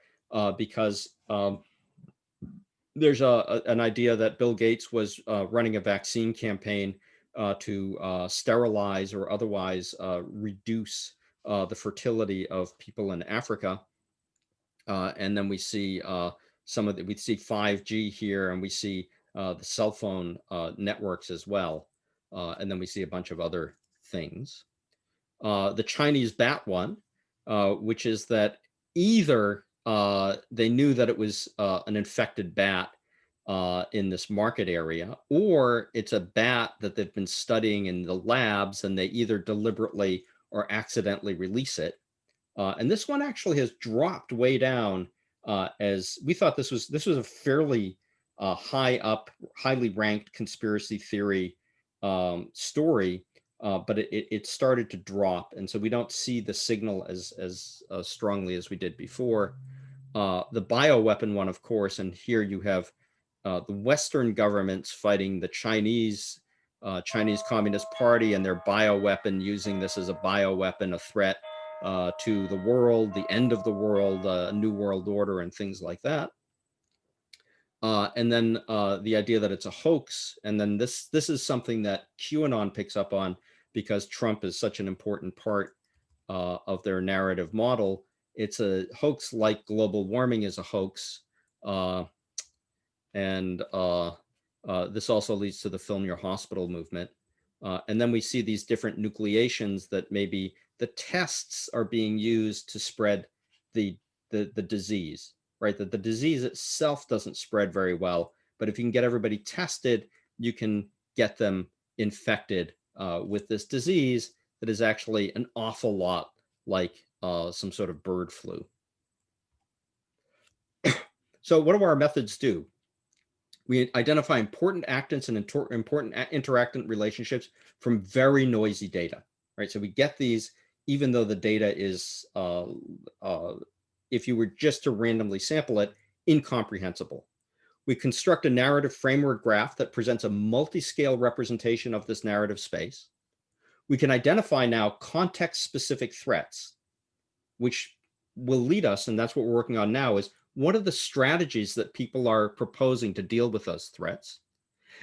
because there's an idea that Bill Gates was running a vaccine campaign to sterilize or otherwise reduce the fertility of people in Africa. And then we see we see 5G here, and we see the cell phone networks as well. And then we see a bunch of other things. The Chinese bat one, which is that either they knew that it was an infected bat in this market area, or it's a bat that they've been studying in the labs and they either deliberately or accidentally release it. And this one actually has dropped way down, as we thought this was a fairly highly ranked conspiracy theory story, but it started to drop, and so we don't see the signal as strongly as we did before. The bioweapon one, of course, and here you have the Western governments fighting the Chinese Communist Party and their bioweapon, using this as a bioweapon, a threat to the world, the end of the world, a new world order, and things like that. And then the idea that it's a hoax, and then this is something that QAnon picks up on because Trump is such an important part of their narrative model. It's a hoax, like global warming is a hoax. And this also leads to the Film Your Hospital movement. And then we see these different nucleations that maybe the tests are being used to spread the disease, right? That the disease itself doesn't spread very well, but if you can get everybody tested, you can get them infected with this disease that is actually an awful lot like some sort of bird flu. So what do our methods do? We identify important actants and important interactant relationships from very noisy data, right? So we get these even though the data is, if you were just to randomly sample it, incomprehensible. We construct a narrative framework graph that presents a multi-scale representation of this narrative space. We can identify now context-specific threats, which will lead us, and that's what we're working on now, is what are the strategies that people are proposing to deal with those threats?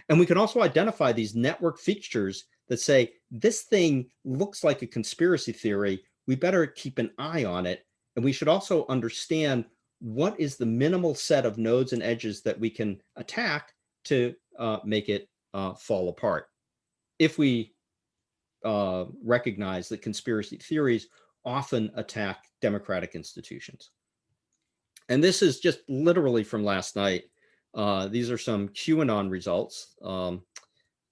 And we can also identify these network features that say, this thing looks like a conspiracy theory, we better keep an eye on it. And we should also understand what is the minimal set of nodes and edges that we can attack to make it fall apart. If we recognize that conspiracy theories often attack democratic institutions. And this is just literally from last night. These are some QAnon results. I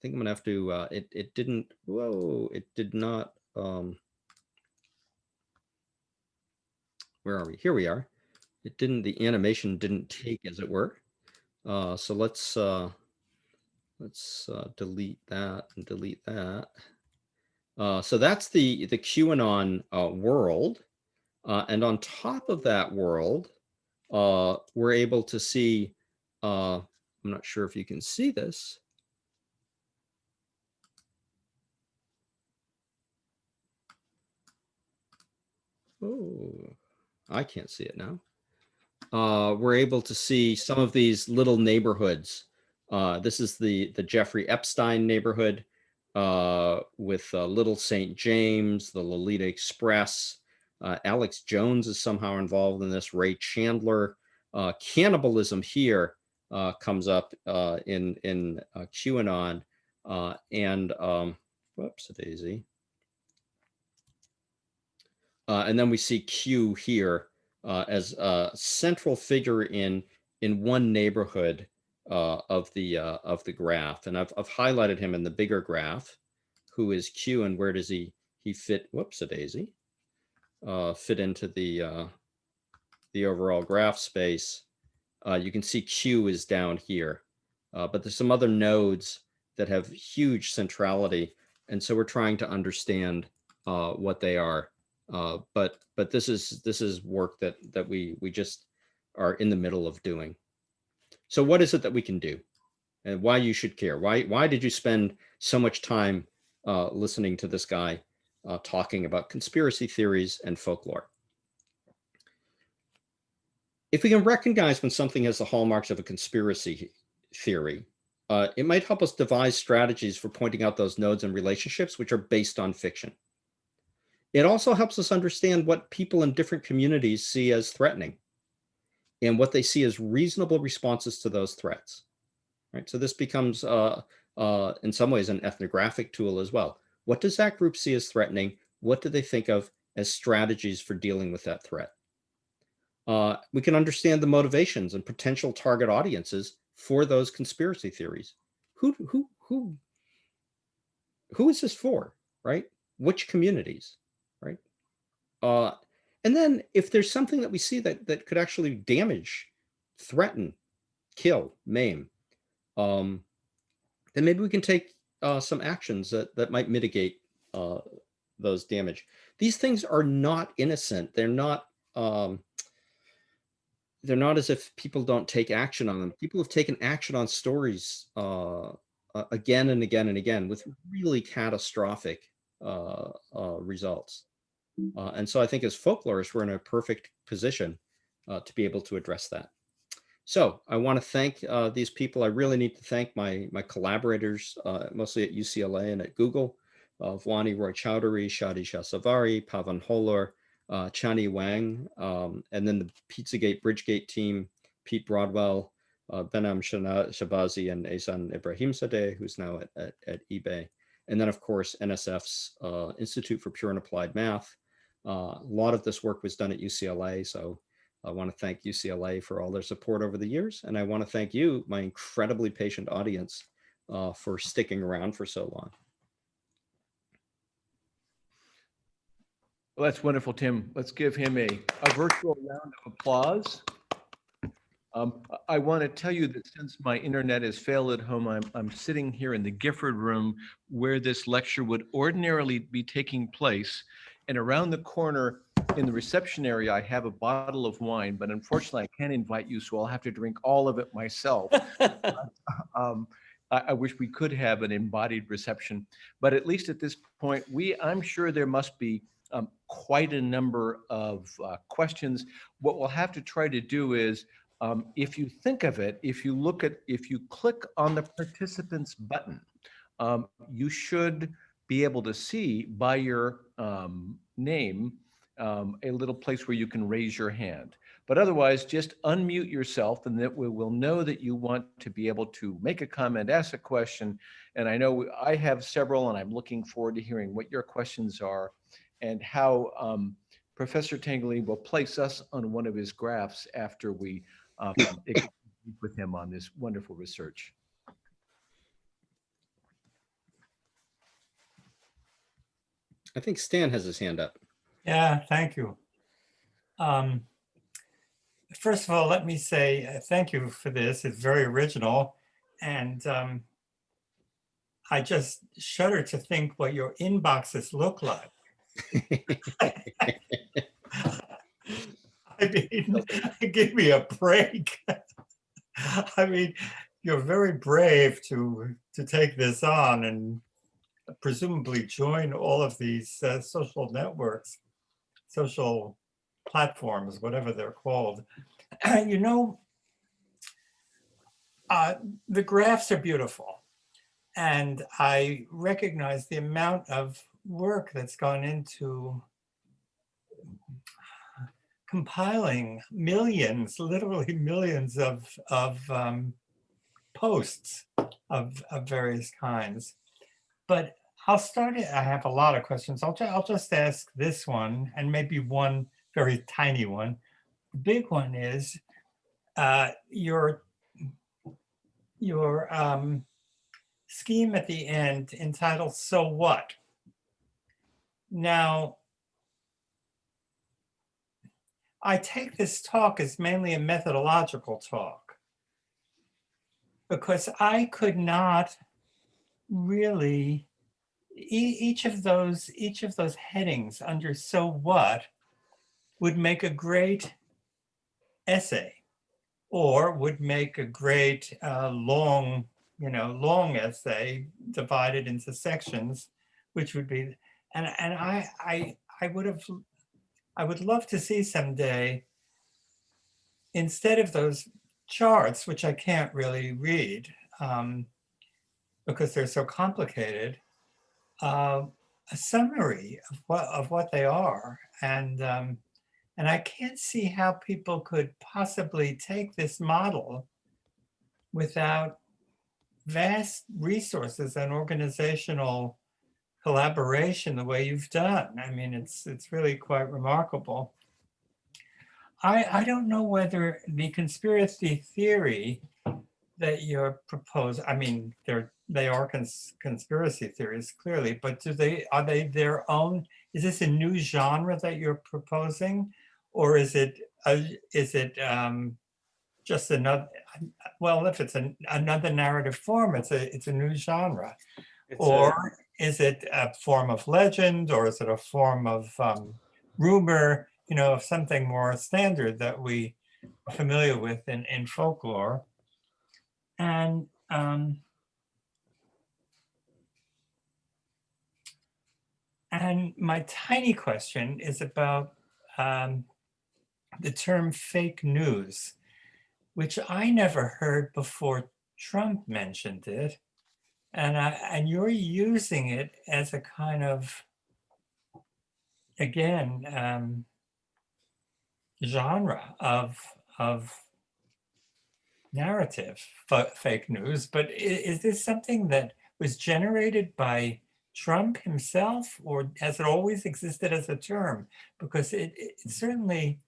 think I'm gonna have to, it didn't, whoa, it did not, where are we? Here we are. It didn't, the animation didn't take, as it were. So let's delete that and delete that. So that's the QAnon world. And on top of that world, we're able to see, I'm not sure if you can see this. Oh, I can't see it now. We're able to see some of these little neighborhoods. This is the Jeffrey Epstein neighborhood with Little St. James, the Lolita Express. Alex Jones is somehow involved in this, Ray Chandler. Cannibalism here comes up in QAnon. And whoops, a daisy. And then we see Q here as a central figure in one neighborhood of the graph. And I've highlighted him in the bigger graph. Who is Q, and where does he fit? Whoops, a daisy. Fit into the overall graph space. You can see Q is down here, but there's some other nodes that have huge centrality, and so we're trying to understand what they are. But this is work that we just are in the middle of doing. So what is it that we can do, and why you should care? Why did you spend so much time listening to this guy talking about conspiracy theories and folklore? If we can recognize when something has the hallmarks of a conspiracy theory, it might help us devise strategies for pointing out those nodes and relationships which are based on fiction. It also helps us understand what people in different communities see as threatening and what they see as reasonable responses to those threats. Right? So this becomes, in some ways, an ethnographic tool as well. What does that group see as threatening? What do they think of as strategies for dealing with that threat? We can understand the motivations and potential target audiences for those conspiracy theories. Who is this for, right? Which communities, right? And then if there's something that we see that could actually damage, threaten, kill, maim, then maybe we can take some actions that might mitigate those damage. These things are not innocent. They're not as if people don't take action on them. People have taken action on stories again and again and again with really catastrophic results. And so I think as folklorists, we're in a perfect position to be able to address that. So I want to thank these people. I really need to thank my collaborators, mostly at UCLA and at Google, Vwani Roy Chowdhury, Shadi Shahsavari, Pavan Holor, Chani Wang, and then the Pizzagate Bridgegate team, Pete Broadwell, Benam Shabazi, and Ehsan Ibrahimzadeh, who's now at eBay. And then, of course, NSF's Institute for Pure and Applied Math. A lot of this work was done at UCLA, so I want to thank UCLA for all their support over the years. And I want to thank you, my incredibly patient audience, for sticking around for so long. Well, that's wonderful, Tim. Let's give him a virtual round of applause. I want to tell you that since my internet has failed at home, I'm sitting here in the Gifford room where this lecture would ordinarily be taking place. And around the corner in the reception area, I have a bottle of wine, but unfortunately I can't invite you, so I'll have to drink all of it myself. I wish we could have an embodied reception, but at least at this point, I'm sure there must be quite a number of questions. What we'll have to try to do is, if you think of it, if you click on the participants button, you should be able to see by your name a little place where you can raise your hand. But otherwise, just unmute yourself, and that we will know that you want to be able to make a comment, ask a question. And I know I have several, and I'm looking forward to hearing what your questions are and how Professor Tangherlini will place us on one of his graphs after we meet with him on this wonderful research. I think Stan has his hand up. Yeah, thank you. First of all, let me say thank you for this. It's very original. And I just shudder to think what your inboxes look like. I mean, give me a break. I mean, you're very brave to take this on and presumably join all of these social networks, social platforms, whatever they're called. You know, the graphs are beautiful. And I recognize the amount of work that's gone into compiling millions, literally millions of posts of various kinds. But I'll start it. I have a lot of questions. I'll just ask this one and maybe one very tiny one. The big one is your scheme at the end entitled "So What?" Now, I take this talk as mainly a methodological talk because I could not really, each of those headings under "So What" would make a great essay, or would make a great long essay divided into sections, which would be, and I would love to see someday, instead of those charts, which I can't really read because they're so complicated, a summary of what they are. And I can't see how people could possibly take this model without vast resources and organizational collaboration the way you've done. I mean, it's really quite remarkable. I don't know whether the conspiracy theory that you're proposing, I mean, they are conspiracy theories clearly, but are they their own? Is this a new genre that you're proposing, or is it just another? Well, if it's another narrative form, it's a new genre, It's a or is it a form of legend, or is it a form of rumor? You know, of something more standard that we are familiar with in folklore. And my tiny question is about the term fake news, which I never heard before Trump mentioned it. And you're using it as a kind of, again, genre of narrative, fake news. But is this something that was generated by Trump himself, or has it always existed as a term? Because it certainly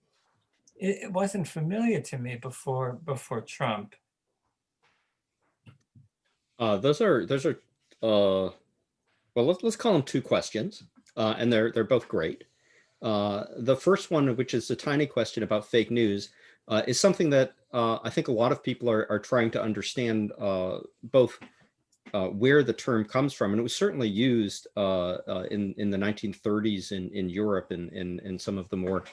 it wasn't familiar to me before Trump. Those are well, let's call them two questions, and they're both great. The first one, which is a tiny question about fake news, is something that I think a lot of people are trying to understand, both where the term comes from, and it was certainly used in the 1930s in Europe and in some of the more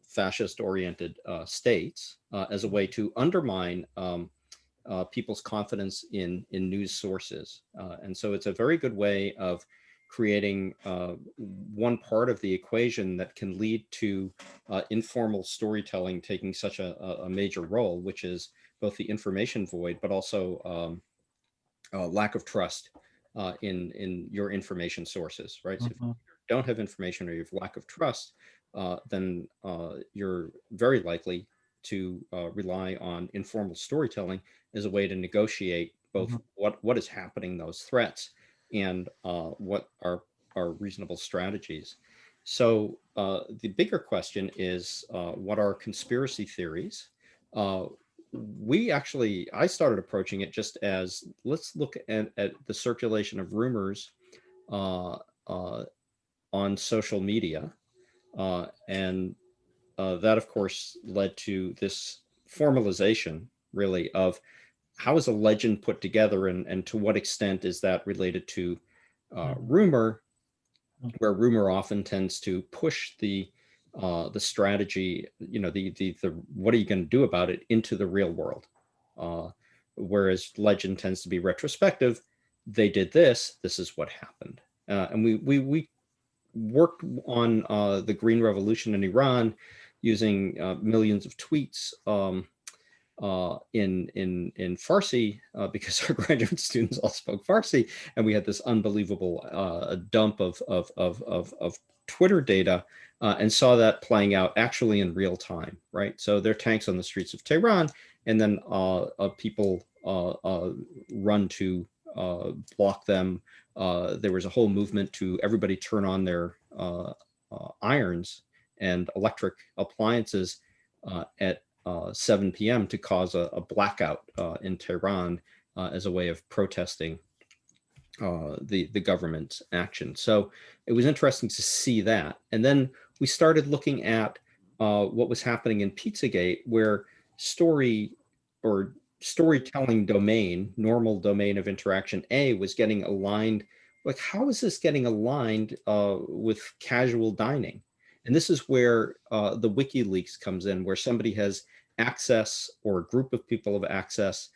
fascist-oriented states as a way to undermine people's confidence in news sources. And so it's a very good way of creating one part of the equation that can lead to informal storytelling taking such a major role, which is both the information void, but also lack of trust in your information sources, right? So if you don't have information or you have lack of trust, then you're very likely to rely on informal storytelling as a way to negotiate both what is happening, those threats, and what are reasonable strategies. So the bigger question is, what are conspiracy theories? I started approaching it just as, let's look at the circulation of rumors on social media. And that, of course, led to this formalization, really, of how is a legend put together, and to what extent is that related to rumor, where rumor often tends to push the strategy, the what are you going to do about it, into the real world, whereas legend tends to be retrospective. They did this. This is what happened, and we worked on the Green Revolution in Iran using millions of tweets in Farsi, because our graduate students all spoke Farsi, and we had this unbelievable dump of Twitter data, and saw that playing out actually in real time, right? So there are tanks on the streets of Tehran, and then people run to block them. There was a whole movement to everybody turn on their irons and electric appliances at 7 p.m. to cause a blackout in Tehran as a way of protesting the government's action. So it was interesting to see that. And then we started looking at what was happening in Pizzagate, where storytelling domain, normal domain of interaction A, was getting aligned. Like, how is this getting aligned with casual dining? And this is where the WikiLeaks comes in, where somebody has access, or a group of people have access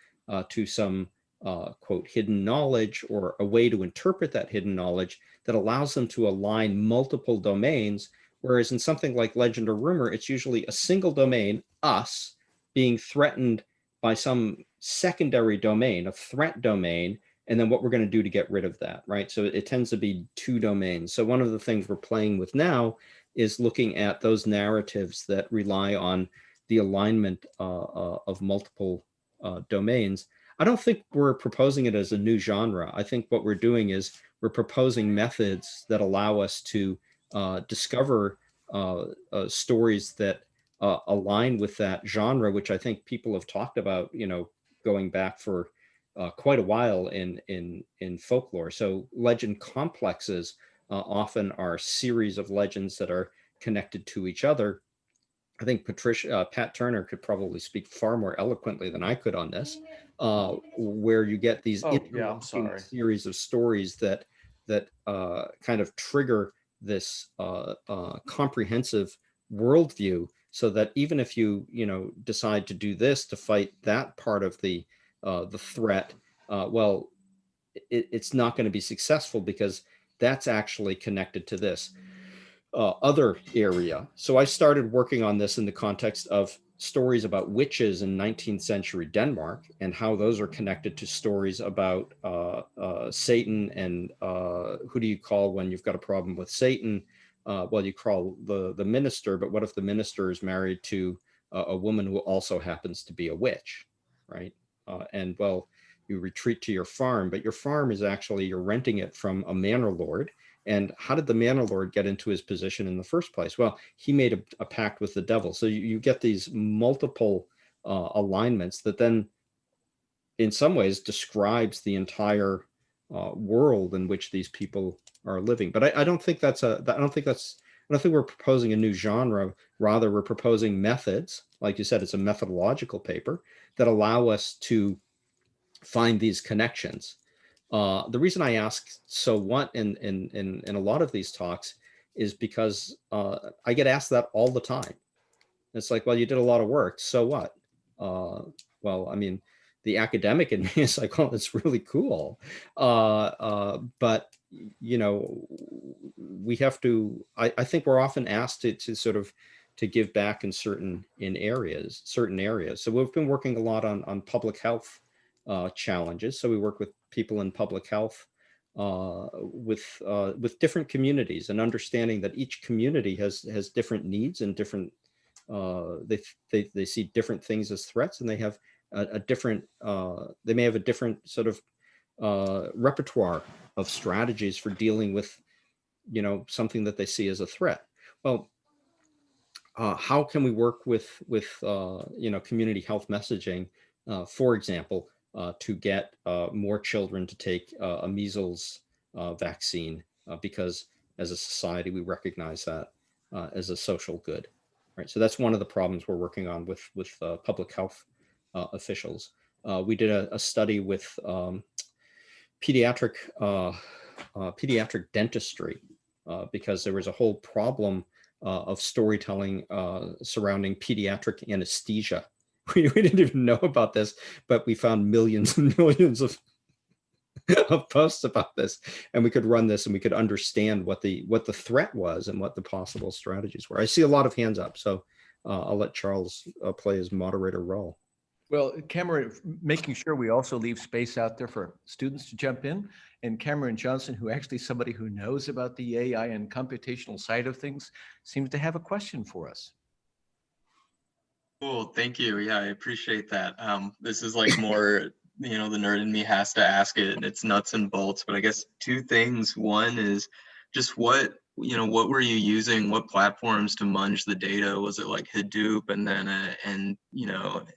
to some quote hidden knowledge, or a way to interpret that hidden knowledge that allows them to align multiple domains. Whereas in something like legend or rumor, it's usually a single domain, us, being threatened by some secondary domain, a threat domain, and then what we're going to do to get rid of that, right? So it tends to be two domains. So one of the things we're playing with now is looking at those narratives that rely on the alignment of multiple domains. I don't think we're proposing it as a new genre. I think what we're doing is we're proposing methods that allow us to discover stories that align with that genre, which I think people have talked about, going back for quite a while in folklore. So legend complexes often are a series of legends that are connected to each other. I think Pat Turner could probably speak far more eloquently than I could on this, where you get these Oh, yeah, I'm interlocking sorry. series of stories that kind of trigger this comprehensive worldview, so that even if you decide to do this to fight that part of the threat, well, it's not going to be successful because that's actually connected to this other area. So I started working on this in the context of stories about witches in 19th century Denmark and how those are connected to stories about Satan and who do you call when you've got a problem with Satan? Well, you call the minister, but what if the minister is married to a woman who also happens to be a witch, right? And well, you retreat to your farm, but your farm is actually, you're renting it from a manor lord. And how did the manor lord get into his position in the first place? Well, he made a pact with the devil. So you get these multiple alignments that then, in some ways, describes the entire world in which these people are living. But I don't think that's I don't think we're proposing a new genre. Rather, we're proposing methods. Like you said, it's a methodological paper that allow us to find these connections. The reason I ask so what in a lot of these talks is because I get asked that all the time. It's like, well, you did a lot of work, so what? Well, I mean, the academic in me is like, oh, it's really cool. But we have to. I think we're often asked to sort of to give back in certain areas. So we've been working a lot on public health challenges. So we work with people in public health with different communities, and understanding that each community has different needs and different they see different things as threats, and they have a different they may have a different sort of repertoire of strategies for dealing with something that they see as a threat. Well, how can we work with community health messaging, for example, to get more children to take a measles vaccine, because as a society we recognize that as a social good, right? So that's one of the problems we're working on with public health officials. We did a study with pediatric pediatric dentistry because there was a whole problem of storytelling surrounding pediatric anesthesia. We didn't even know about this, but we found millions and millions of posts about this, and we could run this and we could understand what the threat was and what the possible strategies were. I see a lot of hands up, so I'll let Charles play his moderator role. Well, Cameron, making sure we also leave space out there for students to jump in. And Cameron Johnson, who actually is somebody who knows about the AI and computational side of things, seems to have a question for us. Cool, thank you. Yeah, I appreciate that. This is like more, the nerd in me has to ask it. It's nuts and bolts, but I guess two things. One is just what were you using? What platforms to munge the data? Was it like Hadoop and then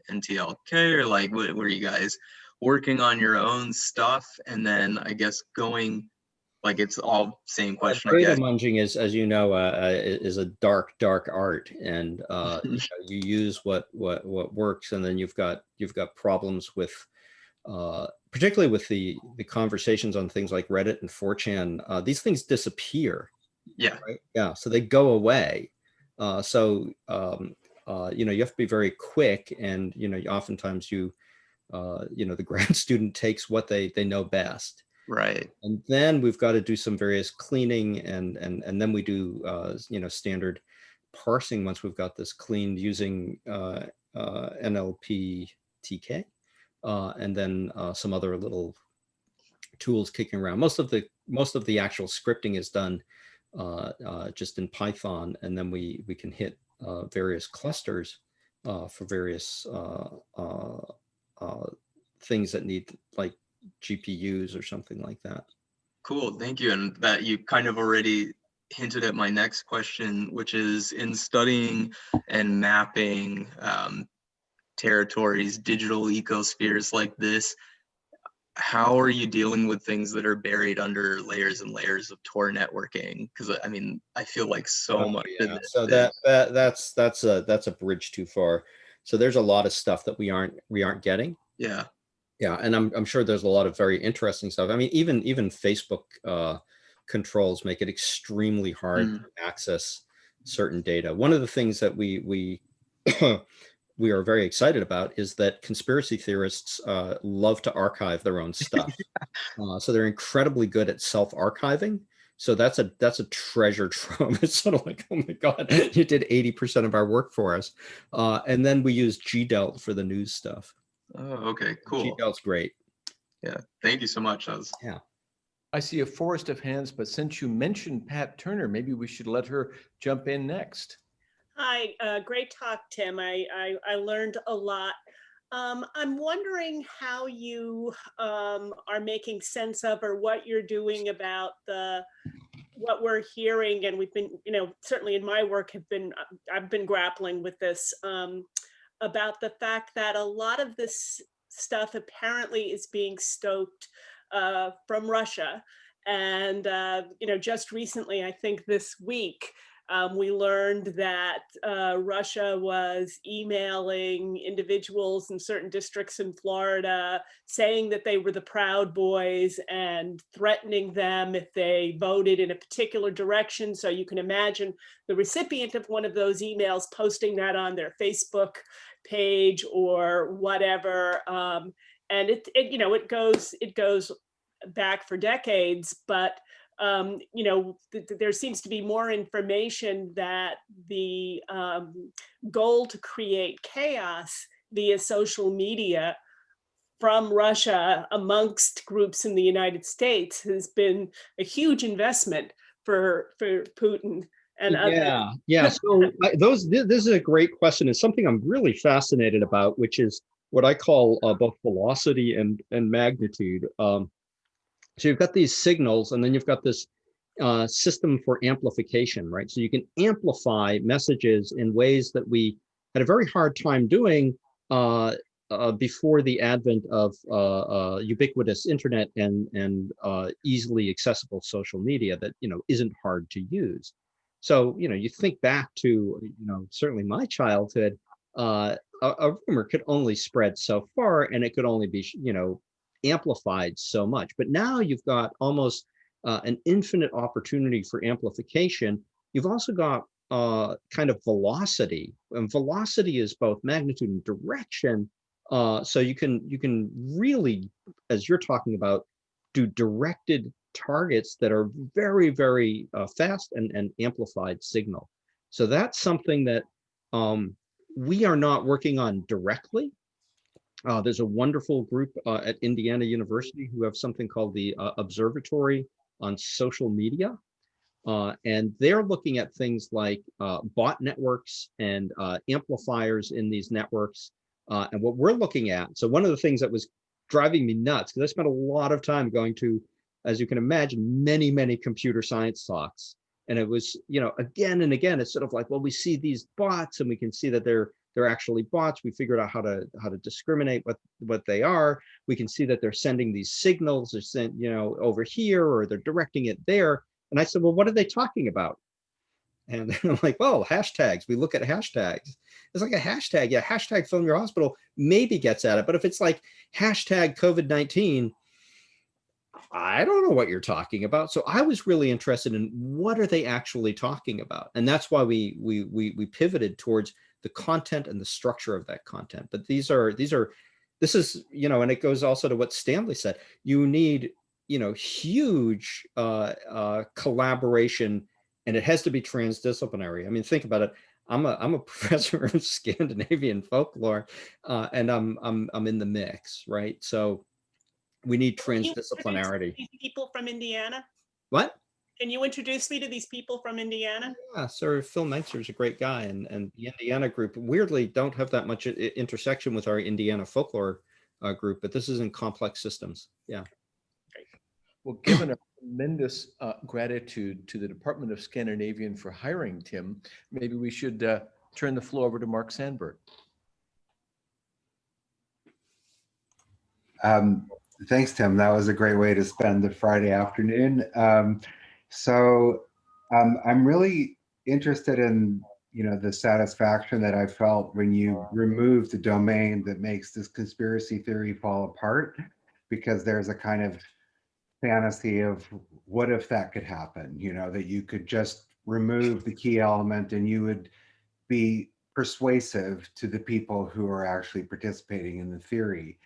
NTLK, or like what were you guys working on your own stuff? And then I guess going, like, it's all same question. Data munging is, as you know, is a dark art, and you use what works, and then you've got problems with, particularly with the conversations on things like Reddit and 4chan. These things disappear. Yeah. Right? Yeah. So they go away. So you have to be very quick, and oftentimes the grad student takes what they know best. Right. And then we've got to do some various cleaning, and then we do standard parsing once we've got this cleaned using NLP TK, and then some other little tools kicking around. Most of the actual scripting is done just in Python, and then we can hit various clusters for various things that need like GPUs or something like that. Cool, thank you. And that you kind of already hinted at my next question, which is in studying and mapping territories, digital ecospheres like this, how are you dealing with things that are buried under layers and layers of Tor networking? Because I mean, I feel like so much of Yeah. this So is, that's a bridge too far. So there's a lot of stuff that we aren't getting. yeah. Yeah, and I'm sure there's a lot of very interesting stuff. I mean, even Facebook controls make it extremely hard to access certain data. One of the things that we we are very excited about is that conspiracy theorists love to archive their own stuff. So they're incredibly good at self-archiving. So that's a treasure trove. It's sort of like, oh my God, you did 80% of our work for us. And then we use GDELT for the news stuff. Oh, okay, cool. GDELT's great. Yeah, thank you so much. That was, Yeah. I see a forest of hands, but since you mentioned Pat Turner, maybe we should let her jump in next. Hi, great talk, Tim. I learned a lot. I'm wondering how you are making sense of, or what you're doing about what we're hearing, and we've been, certainly in my work I've been grappling with this, about the fact that a lot of this stuff apparently is being stoked from Russia. And, just recently, I think this week, we learned that Russia was emailing individuals in certain districts in Florida saying that they were the Proud Boys and threatening them if they voted in a particular direction. So you can imagine the recipient of one of those emails posting that on their Facebook page or whatever. And it goes back for decades, but there seems to be more information that the goal to create chaos via social media from Russia amongst groups in the United States has been a huge investment for Putin and others. Yeah. So this is a great question. It's something I'm really fascinated about, which is what I call both velocity and magnitude. So you've got these signals, and then you've got this system for amplification, right? So you can amplify messages in ways that we had a very hard time doing before the advent of ubiquitous internet and easily accessible social media that isn't hard to use. So you think back to certainly my childhood. A rumor could only spread so far, and it could only be amplified so much. But now you've got almost an infinite opportunity for amplification. You've also got kind of velocity, and velocity is both magnitude and direction. So you can really, as you're talking about, do directed targets that are very, very fast and amplified signal. So that's something that we are not working on directly. There's a wonderful group at Indiana University who have something called the Observatory on Social Media. And they're looking at things like bot networks and amplifiers in these networks. And what we're looking at, so one of the things that was driving me nuts, because I spent a lot of time going to, as you can imagine, many, many computer science talks. And it was, again and again, it's sort of like, well, we see these bots and we can see that they're actually bots. We figured out how to discriminate what they are. We can see that they're sending these signals, they're sent, over here, or they're directing it there. And I said, well, what are they talking about? And I'm like, well, hashtags. We look at hashtags. It's like a hashtag. Yeah, hashtag film your hospital maybe gets at it. But if it's like hashtag COVID-19, I don't know what you're talking about. So I was really interested in what are they actually talking about? And that's why we pivoted towards the content and the structure of that content. But this is, and it goes also to what Stanley said. You need, huge collaboration, and it has to be transdisciplinary. I mean, think about it. I'm a professor of Scandinavian folklore, and I'm in the mix, right? So we need transdisciplinarity. These people from Indiana? What? Can you introduce me to these people from Indiana? Yeah, so Phil Meitzer is a great guy, and the Indiana group weirdly don't have that much intersection with our Indiana folklore group, but this is in complex systems. Yeah. Well, given our tremendous gratitude to the Department of Scandinavian for hiring Tim. Maybe we should turn the floor over to Mark Sandberg. Thanks, Tim. That was a great way to spend the Friday afternoon. I'm really interested in, the satisfaction that I felt when you removed the domain that makes this conspiracy theory fall apart, because there's a kind of fantasy of what if that could happen, that you could just remove the key element and you would be persuasive to the people who are actually participating in the theory.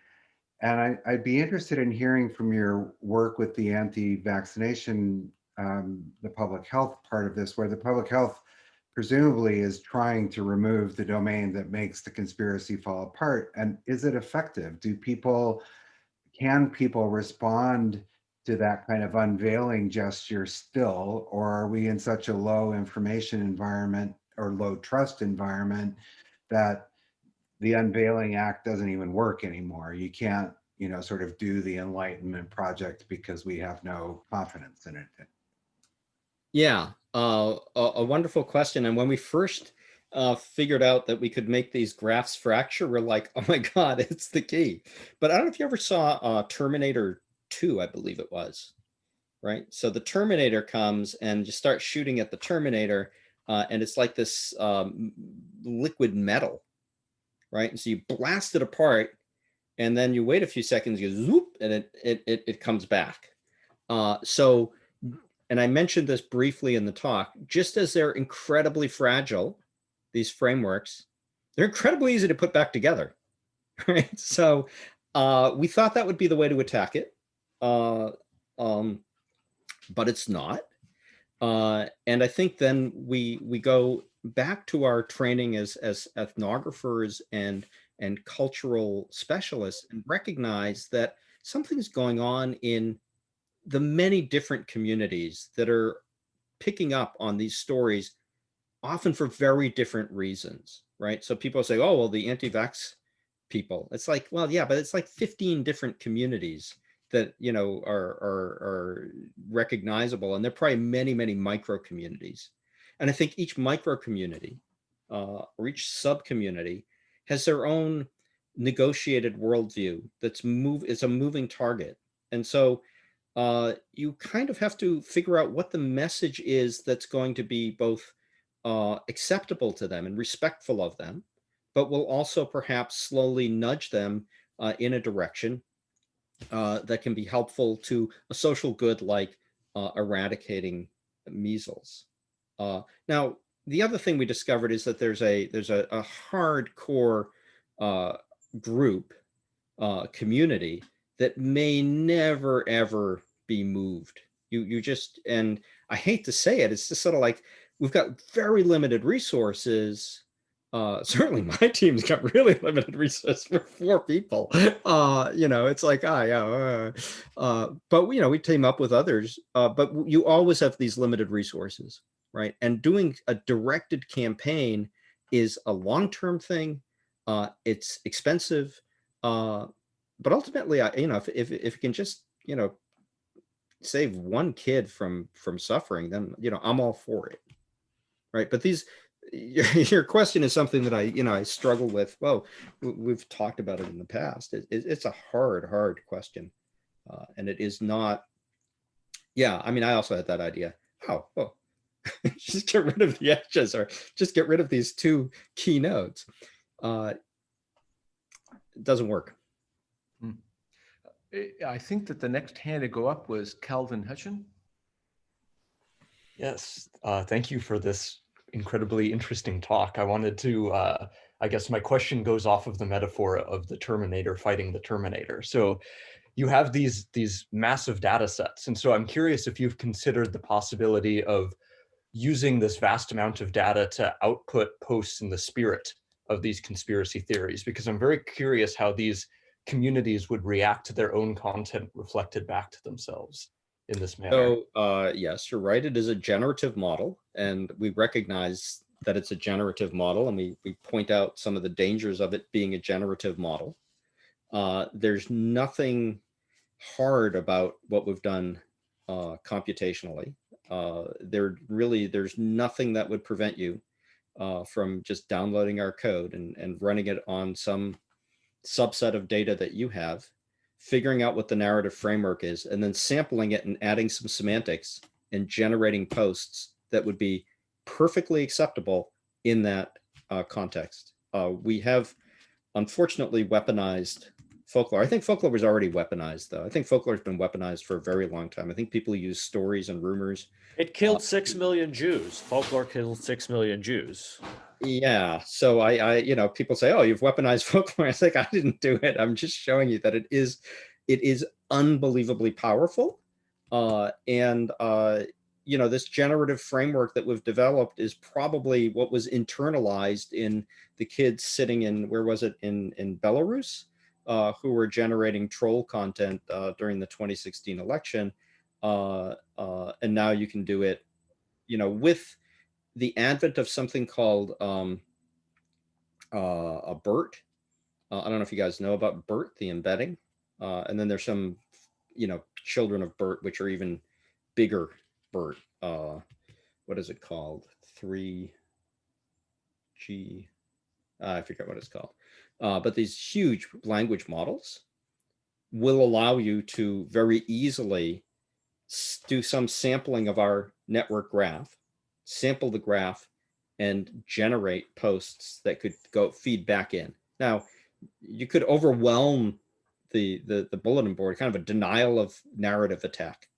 And I'd be interested in hearing from your work with the anti-vaccination, the public health part of this, where the public health presumably is trying to remove the domain that makes the conspiracy fall apart. And is it effective? Can people respond to that kind of unveiling gesture still, or are we in such a low information environment or low trust environment that the unveiling act doesn't even work anymore? You can't, sort of do the Enlightenment project because we have no confidence in it. Yeah, a wonderful question. And when we first figured out that we could make these graphs fracture, we're like, oh my God, it's the key. But I don't know if you ever saw Terminator 2, I believe it was, right? So the Terminator comes and you start shooting at the Terminator, and it's like this liquid metal, right? And so you blast it apart, and then you wait a few seconds, you zoop, and it comes back. And I mentioned this briefly in the talk, just as they're incredibly fragile, these frameworks, they're incredibly easy to put back together, right? So we thought that would be the way to attack it, but it's not. And I think then we go back to our training as ethnographers and cultural specialists and recognize that something's going on in the many different communities that are picking up on these stories, often for very different reasons, right? So people say, oh, well, the anti-vax people. It's like, well, yeah, but it's like 15 different communities that, are recognizable. And there are probably many, many micro communities. And I think each micro community or each sub community has their own negotiated worldview it's a moving target. And so you kind of have to figure out what the message is that's going to be both acceptable to them and respectful of them, but will also perhaps slowly nudge them in a direction that can be helpful to a social good like eradicating measles. Now, the other thing we discovered is that there's a hardcore group community that may never ever be moved. You just, and I hate to say it, it's just sort of like we've got very limited resources. Certainly my team's got really limited resources for 4 people. It's like, but we team up with others, but you always have these limited resources, right? And doing a directed campaign is a long-term thing. It's expensive, but ultimately, if you can just, save one kid from suffering, then, I'm all for it, right? But your question is something that I struggle with. Well, we've talked about it in the past. It's a hard question, and it is not. Yeah, I mean, I also had that idea. Oh, just get rid of the edges, or just get rid of these 2 key nodes. It doesn't work. I think that the next hand to go up was Calvin Hutchin. Yes, thank you for this incredibly interesting talk. I wanted to, I guess my question goes off of the metaphor of the Terminator fighting the Terminator. So you have these massive data sets. And so I'm curious if you've considered the possibility of using this vast amount of data to output posts in the spirit of these conspiracy theories, because I'm very curious how these communities would react to their own content reflected back to themselves in this manner. So yes, you're right. It is a generative model, and we recognize that it's a generative model, and we point out some of the dangers of it being a generative model. There's nothing hard about what we've done computationally. There's nothing that would prevent you from just downloading our code and running it on some subset of data that you have, figuring out what the narrative framework is, and then sampling it and adding some semantics and generating posts that would be perfectly acceptable in that context. We have unfortunately weaponized folklore. I think folklore was already weaponized, though. I think folklore has been weaponized for a very long time. I think people use stories and rumors. It killed 6 million Jews. Folklore killed 6 million Jews. Yeah. So you know, people say, "Oh, you've weaponized folklore." I think I didn't do it. I'm just showing you that it is unbelievably powerful. You know, this generative framework that we've developed is probably what was internalized in the kids sitting in, where was it, in Belarus, who were generating troll content during the 2016 election. And now you can do it, you know, with the advent of something called a BERT. I don't know if you guys know about BERT, the embedding. And then there's some, you know, children of BERT, which are even bigger BERT. What is it called? 3G. I forget what it's called. But these huge language models will allow you to very easily do some sampling of our network graph, sample the graph, and generate posts that could go feed back in. Now, you could overwhelm the bulletin board, kind of a denial of narrative attack,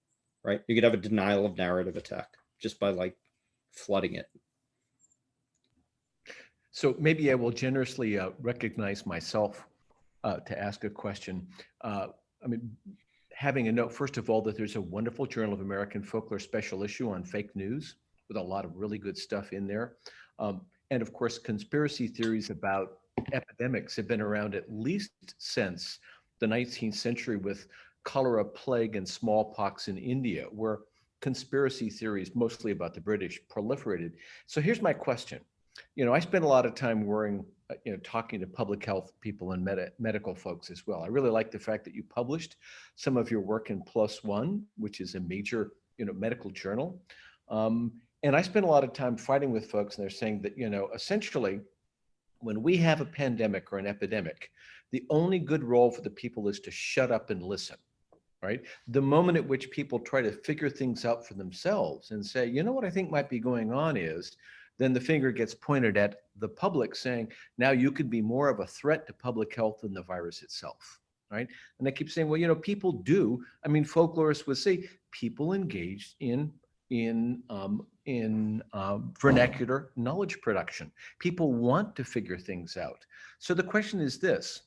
right? You could have a denial of narrative attack just by like flooding it. So maybe I will generously recognize myself to ask a question. I mean, having a note, first of all, that there's a wonderful Journal of American Folklore special issue on fake news with a lot of really good stuff in there. And of course, conspiracy theories about epidemics have been around at least since the 19th century, with cholera, plague, and smallpox in India, where conspiracy theories, mostly about the British, proliferated. So here's my question. You know, I spend a lot of time talking to public health people and medical folks as well. I really like the fact that you published some of your work in PLOS ONE, which is a major, medical journal. And I spend a lot of time fighting with folks, and they're saying that, essentially, when we have a pandemic or an epidemic, the only good role for the people is to shut up and listen, right? The moment at which people try to figure things out for themselves and say, you know what I think might be going on is, then the finger gets pointed at the public saying, now you could be more of a threat to public health than the virus itself, right? And I keep saying, well, people do. I mean, folklorists would say people engaged in vernacular knowledge production. People want to figure things out. So the question is this: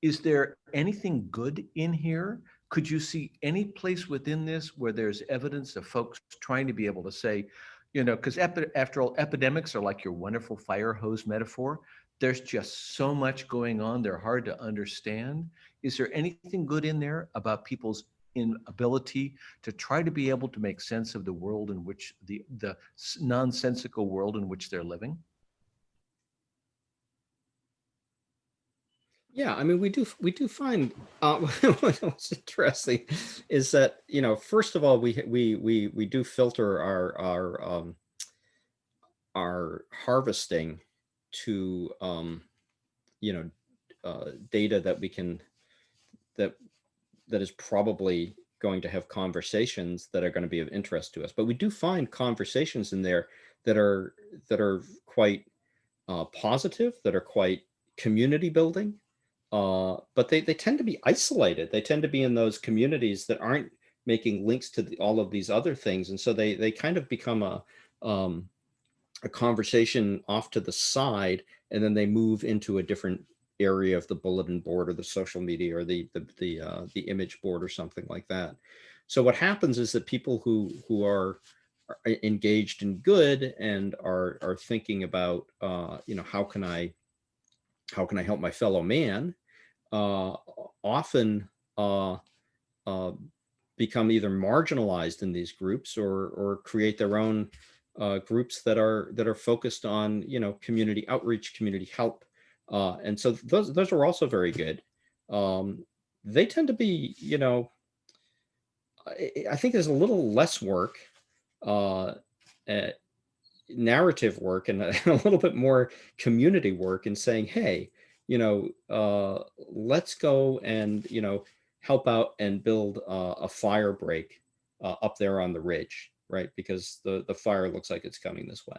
is there anything good in here? Could you see any place within this where there's evidence of folks trying to be able to say, because after all, epidemics are like your wonderful fire hose metaphor. There's just so much going on. They're hard to understand. Is there anything good in there about people's inability to try to be able to make sense of the world in which the nonsensical world in which they're living? Yeah, I mean, we do find what's interesting is that, first of all, we do filter our harvesting to data that we can that is probably going to have conversations that are going to be of interest to us. But we do find conversations in there that are quite positive, that are quite community building. But they tend to be isolated. They tend to be in those communities that aren't making links to all of these other things. And so they kind of become a conversation off to the side, and then they move into a different area of the bulletin board or the social media or the image board or something like that. So what happens is that people who are engaged in good and are thinking about how can I help my fellow man, often become either marginalized in these groups or create their own groups that are focused on community outreach, community help, and so those are also very good. They tend to be I think there's a little less work, uh, narrative work, and a little bit more community work in saying, hey, let's go and, help out and build a fire break up there on the ridge, right? Because the fire looks like it's coming this way,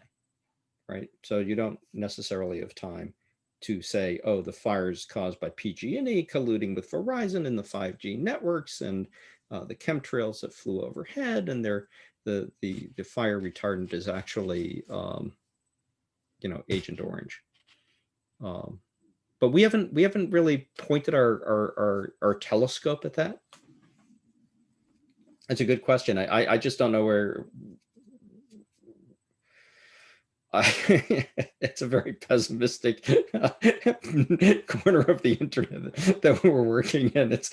right? So you don't necessarily have time to say, oh, the fire is caused by PG&E colluding with Verizon and the 5G networks and the chemtrails that flew overhead, and the fire retardant is actually Agent Orange. But we haven't really pointed our telescope at that. That's a good question. I just don't know where. It's a very pessimistic corner of the internet that we're working in. It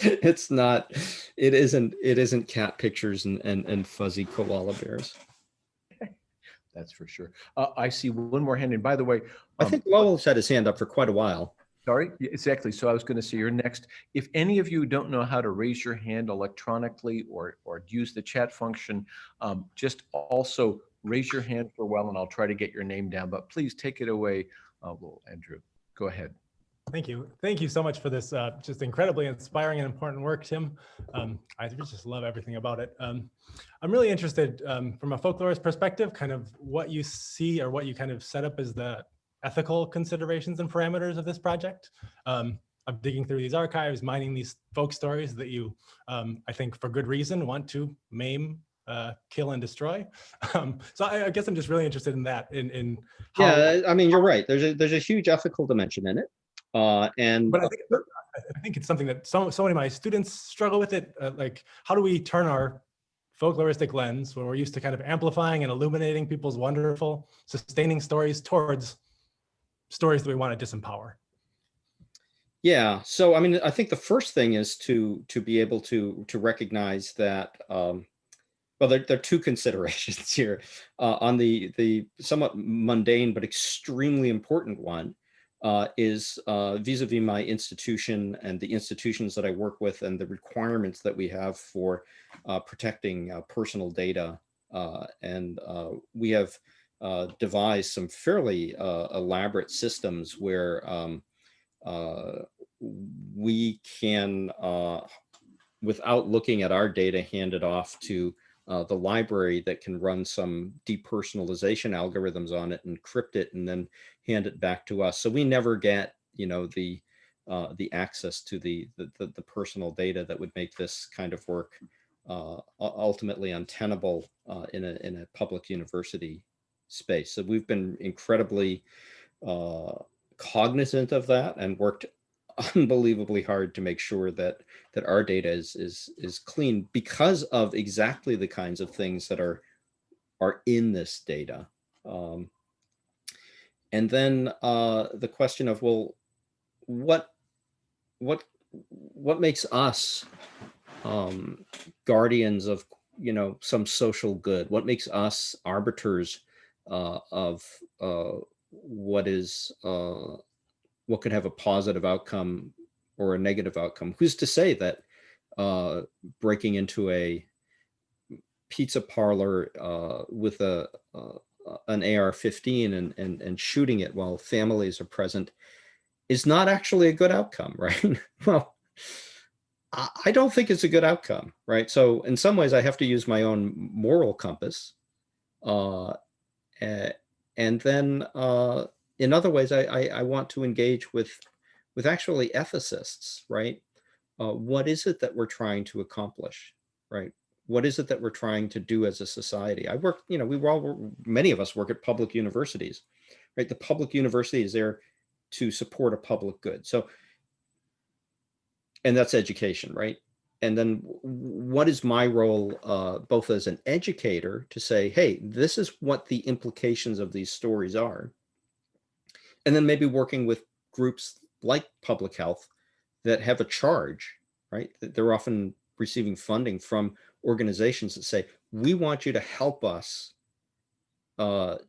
isn't cat pictures and fuzzy koala bears. That's for sure. I see one more hand. And by the way, I think Lowell's had his hand up for quite a while. Sorry, exactly. So I was going to say you're next. If any of you don't know how to raise your hand electronically or use the chat function, just also raise your hand for a while and I'll try to get your name down. But please take it away, Andrew. Go ahead. Thank you. Thank you so much for this just incredibly inspiring and important work, Tim. I just love everything about it. I'm really interested from a folklorist perspective, kind of what you see or what you kind of set up as the ethical considerations and parameters of this project. I'm digging through these archives, mining these folk stories that you, I think for good reason, want to maim, kill and destroy. So I guess I'm just really interested in that. In how, yeah, I mean, you're right. There's a huge ethical dimension in it. But I think it's something that so many of my students struggle with it. Like, how do we turn our folkloristic lens, where we're used to kind of amplifying and illuminating people's wonderful, sustaining stories, towards stories that we want to disempower? Yeah. So, I mean, I think the first thing is to be able to recognize that, well, there are two considerations here. On the somewhat mundane but extremely important one, is vis-a-vis my institution and the institutions that I work with and the requirements that we have for protecting personal data. And we have devised some fairly elaborate systems where we can, without looking at our data, hand it off to the library that can run some depersonalization algorithms on it, encrypt it, and then hand it back to us. So we never get, the access to the personal data that would make this kind of work ultimately untenable in a public university space. So we've been incredibly cognizant of that and worked unbelievably hard to make sure that our data is clean because of exactly the kinds of things that are in this data. And then the question of, well, what makes us guardians of some social good? What makes us arbiters of what could have a positive outcome or a negative outcome? Who's to say that breaking into a pizza parlor with an AR-15 and shooting it while families are present is not actually a good outcome, right? Well, I don't think it's a good outcome, right? So in some ways I have to use my own moral compass. And then in other ways, I want to engage with actually ethicists, right? What is it that we're trying to accomplish, right? What is it that we're trying to do as a society? I work, many of us work at public universities, right? The public university is there to support a public good. So, and that's education, right? And then what is my role, both as an educator to say, hey, this is what the implications of these stories are. And then maybe working with groups like public health that have a charge, right? They're often receiving funding from organizations that say, we want you to help us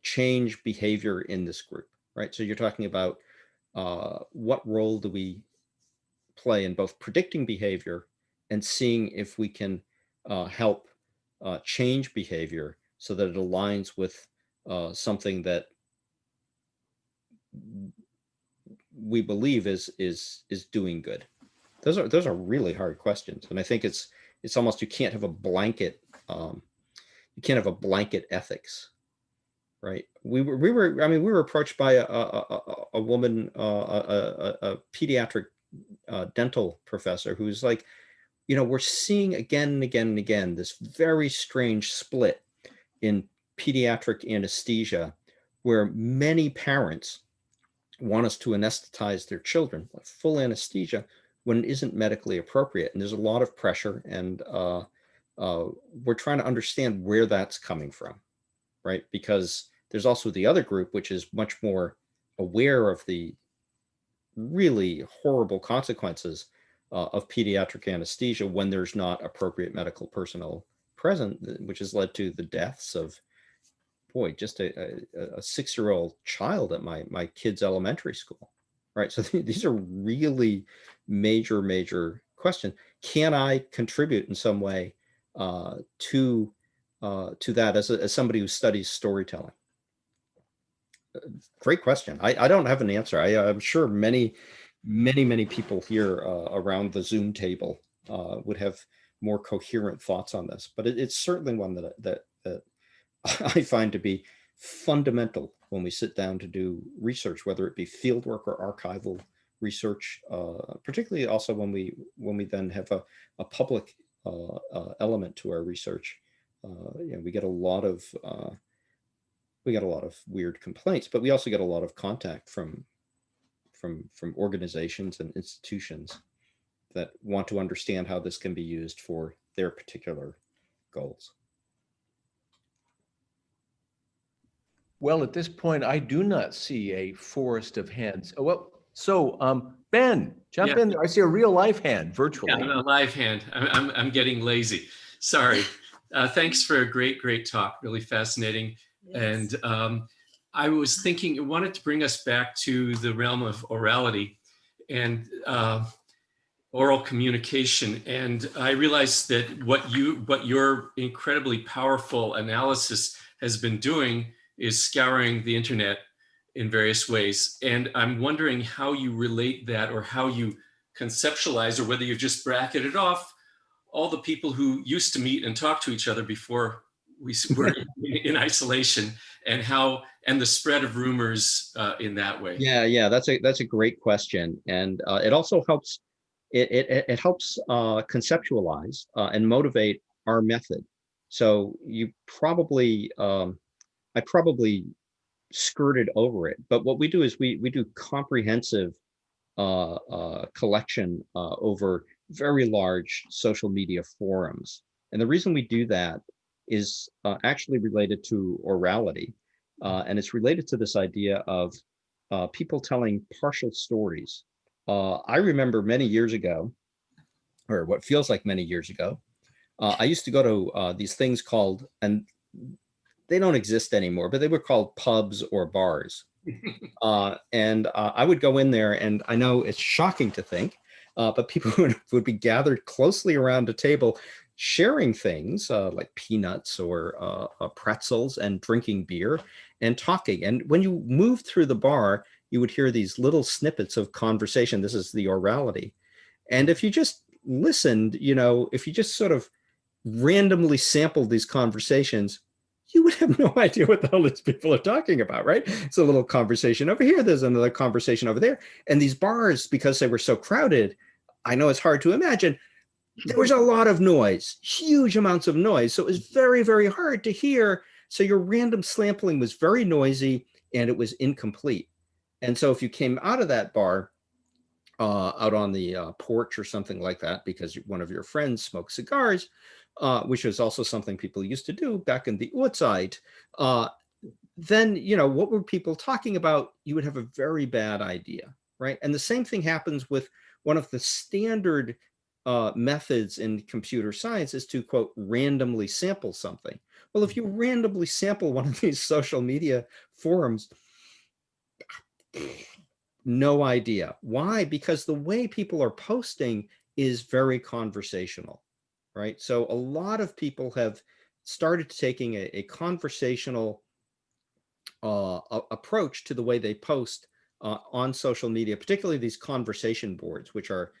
change behavior in this group, right? So you're talking about what role do we play in both predicting behavior and seeing if we can help change behavior so that it aligns with something that we believe is doing good? Those are really hard questions, and I think it's almost, you can't have a blanket ethics, right? We were approached by a woman, a pediatric dental professor, who's like, we're seeing again and again and again this very strange split in pediatric anesthesia, where many parents want us to anesthetize their children, like full anesthesia, when it isn't medically appropriate. And there's a lot of pressure, and we're trying to understand where that's coming from, right? Because there's also the other group, which is much more aware of the really horrible consequences of pediatric anesthesia when there's not appropriate medical personnel present, which has led to the deaths of, boy, just a 6-year-old child at my kid's elementary school, right? So these are really major questions. Can I contribute in some way to that as somebody who studies storytelling? Great question. I don't have an answer. I'm sure many people here around the Zoom table would have more coherent thoughts on this, but it's certainly one that I find to be fundamental when we sit down to do research, whether it be fieldwork or archival research, particularly also when we then have a public element to our research. We get a lot of weird complaints, but we also get a lot of contact from organizations and institutions that want to understand how this can be used for their particular goals. Well, at this point, I do not see a forest of hands. Oh, well, so Ben, jump in there. I see a real live hand virtually. Yeah, a live hand. I'm getting lazy. Sorry. Thanks for a great talk. Really fascinating. Yes. And I was thinking, I wanted to bring us back to the realm of orality and oral communication. And I realized that what your incredibly powerful analysis has been doing is scouring the internet in various ways. And I'm wondering how you relate that, or how you conceptualize, or whether you've just bracketed off all the people who used to meet and talk to each other before we were in isolation, and the spread of rumors in that way. Yeah, that's a great question. And it also helps, it helps conceptualize and motivate our method. So you probably, I probably skirted over it, but what we do is we do comprehensive collection over very large social media forums. And the reason we do that is actually related to orality. And it's related to this idea of people telling partial stories. I remember many years ago, or what feels like many years ago, I used to go to these things called, and they don't exist anymore, but they were called pubs or bars. And I would go in there, and I know it's shocking to think, but people would be gathered closely around a table, sharing things like peanuts or pretzels, and drinking beer and talking. And when you moved through the bar, you would hear these little snippets of conversation. This is the orality. And if you just listened, if you just sort of randomly sampled these conversations, you would have no idea what the hell these people are talking about, right? It's a little conversation over here, there's another conversation over there. And these bars, because they were so crowded, I know it's hard to imagine, there was a lot of noise, huge amounts of noise. So it was very, very hard to hear. So your random sampling was very noisy, and it was incomplete. And so if you came out of that bar, out on the porch or something like that, because one of your friends smoked cigars, which is also something people used to do back in the Uhrzeit, then, what were people talking about? You would have a very bad idea, right? And the same thing happens with one of the standard methods in computer science is to, quote, randomly sample something. Well, if you randomly sample one of these social media forums, no idea. Why? Because the way people are posting is very conversational, right? So a lot of people have started taking a conversational approach to the way they post on social media, particularly these conversation boards, which are,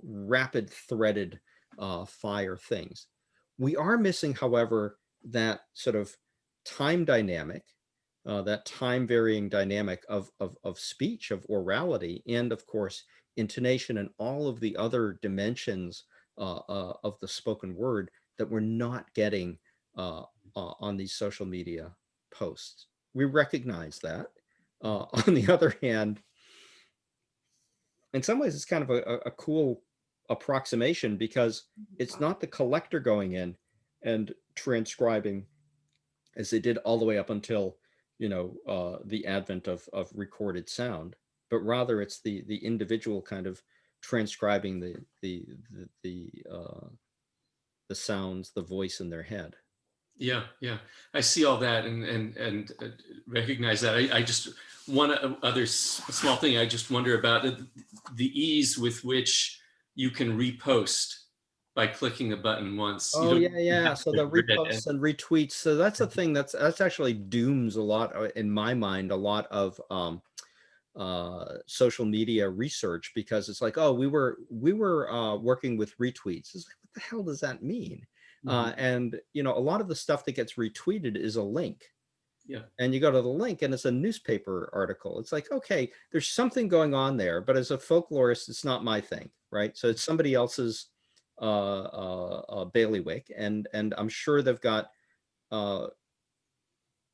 rapid threaded fire things. We are missing, however, that sort of time dynamic, that time varying dynamic of speech, of orality, and of course, intonation and all of the other dimensions of the spoken word that we're not getting on these social media posts. We recognize that. On the other hand, in some ways, it's kind of a cool approximation because it's not the collector going in and transcribing as they did all the way up until, the advent of recorded sound, but rather it's the individual kind of transcribing the sounds, the voice in their head. Yeah, yeah, I see all that and recognize that. I just one other small thing I just wonder about the ease with which you can repost by clicking a button once. Oh, you yeah, don't yeah. have So to the read it reposts and retweets. So that's a thing that's actually dooms a lot, in my mind, a lot of social media research, because it's like, oh, we were working with retweets. It's like, what the hell does that mean? And a lot of the stuff that gets retweeted is a link. Yeah. And you go to the link and it's a newspaper article. It's like, okay, there's something going on there, but as a folklorist, it's not my thing, right? So it's somebody else's bailiwick, and I'm sure they've got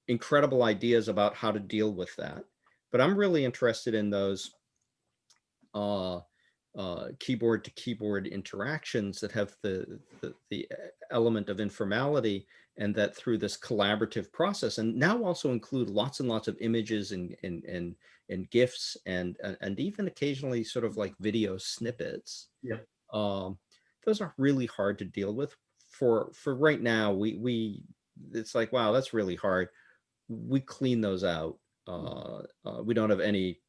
incredible ideas about how to deal with that. But I'm really interested in those keyboard to keyboard interactions that have the element of informality, and that through this collaborative process, and now also include lots and lots of images and GIFs and even occasionally sort of like video snippets. Yeah. Those are really hard to deal with for right now. We it's like, wow, that's really hard. We clean those out. We don't have any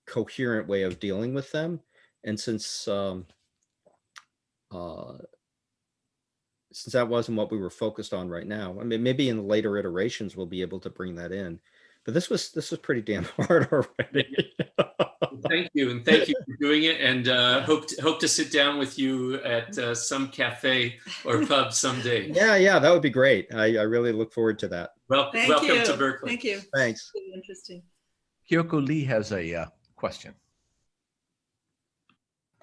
coherent way of dealing with them. And since that wasn't what we were focused on right now, I mean, maybe in the later iterations we'll be able to bring that in. But this was pretty damn hard already. Thank you, and thank you for doing it. And hope to sit down with you at some cafe or pub someday. Yeah, that would be great. I really look forward to that. Well, welcome to Berkeley. Thank you. Thanks. Really interesting. Kyoko Lee has a question.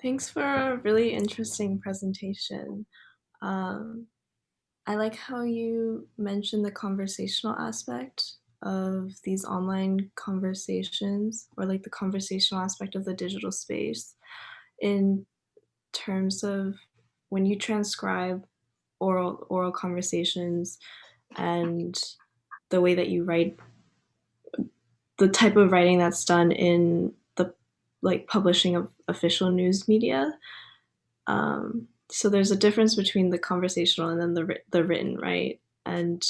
Thanks for a really interesting presentation. I like how you mentioned the conversational aspect of these online conversations, or like the conversational aspect of the digital space, in terms of when you transcribe oral conversations and the way that you write, the type of writing that's done in the publishing of official news media. So there's a difference between the conversational and then the written, right? And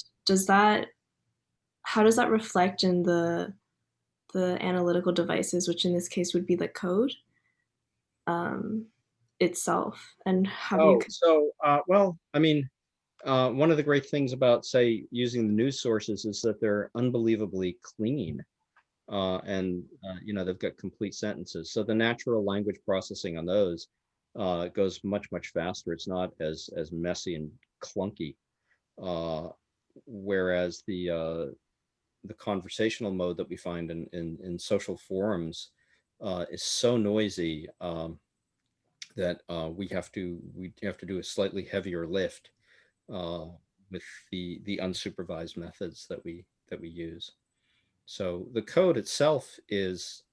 how does that reflect in the analytical devices, which in this case would be the code itself? And how do you? Well, I mean, one of the great things about, say, using the news sources is that they're unbelievably clean. And they've got complete sentences. So the natural language processing on those goes much faster. It's not as messy and clunky. Whereas the conversational mode that we find in social forums is so noisy that we have to do a slightly heavier lift with the unsupervised methods that we use. So the code itself is,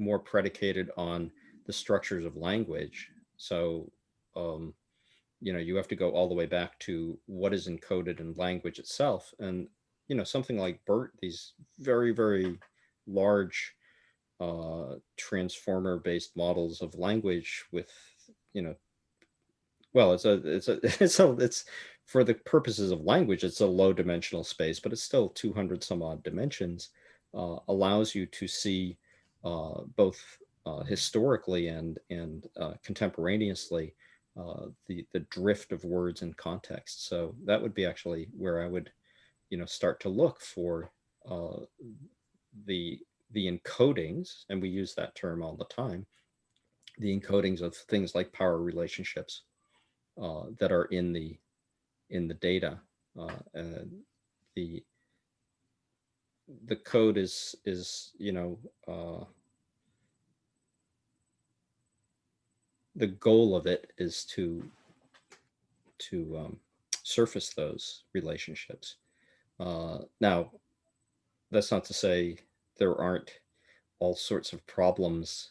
more predicated on the structures of language. So, you have to go all the way back to what is encoded in language itself. And, something like BERT, these very, very large transformer-based models of language with, well, it's for the purposes of language, it's a low dimensional space, but it's still 200 some odd dimensions. Allows you to see both historically and contemporaneously the drift of words and context. So that would be actually where I would, start to look for the encodings, and we use that term all the time, the encodings of things like power relationships that are in the data. And the code is the goal of it is to surface those relationships. Now, that's not to say there aren't all sorts of problems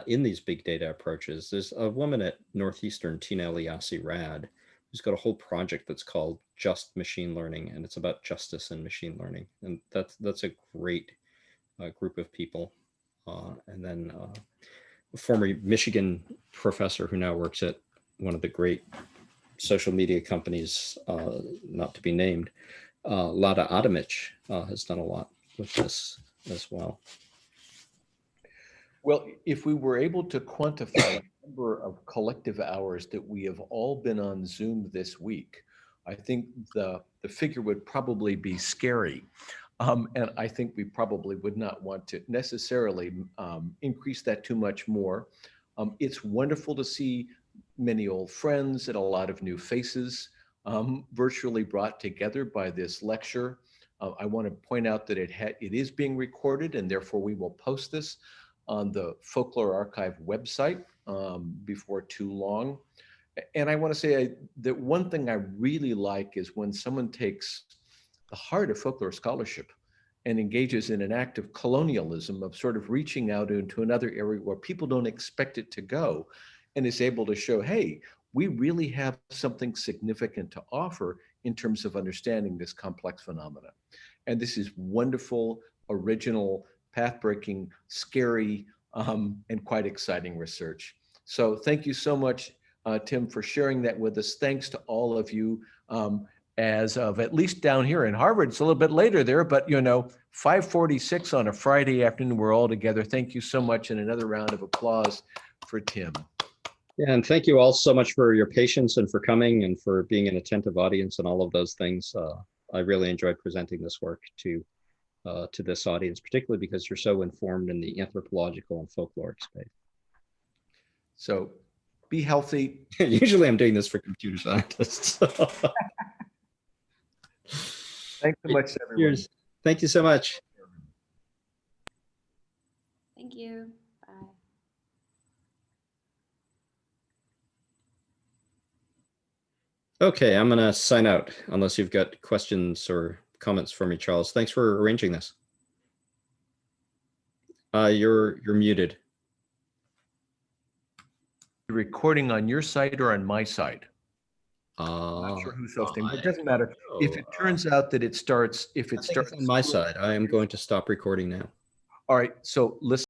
in these big data approaches. There's a woman at Northeastern, Tina Eliassi-Rad, who's got a whole project that's called Just Machine Learning, and it's about justice in machine learning. And that's a great group of people. And then a former Michigan professor who now works at one of the great social media companies, not to be named, Lada Adamich, has done a lot with this as well. Well, if we were able to quantify the number of collective hours that we have all been on Zoom this week, I think the figure would probably be scary. And I think we probably would not want to necessarily increase that too much more. It's wonderful to see many old friends and a lot of new faces virtually brought together by this lecture. I want to point out that it is being recorded, and therefore we will post this on the Folklore Archive website before too long. And I want to say that one thing I really like is when someone takes the heart of folklore scholarship and engages in an act of colonialism, of sort of reaching out into another area where people don't expect it to go, and is able to show, hey, we really have something significant to offer in terms of understanding this complex phenomena. And this is wonderful, original, path-breaking, scary, and quite exciting research. So thank you so much, Tim, for sharing that with us. Thanks to all of you. As of, at least down here in Harvard, it's a little bit later there, but 5:46 on a Friday afternoon, we're all together. Thank you so much, and another round of applause for Tim. Yeah, and thank you all so much for your patience and for coming and for being an attentive audience and all of those things. I really enjoyed presenting this work to this audience, particularly because you're so informed in the anthropological and folkloric space. So be healthy. Usually I'm doing this for computer scientists. Thanks so much, everyone. Cheers. Thank you so much. Thank you. Bye. Okay, I'm going to sign out unless you've got questions or comments for me, Charles. Thanks for arranging this. You're muted. Recording on your site or on my site? I'm not sure who's hosting, but it doesn't matter. If it turns out that it starts, if it starts on my side, I am going to stop recording now. All right, so listen.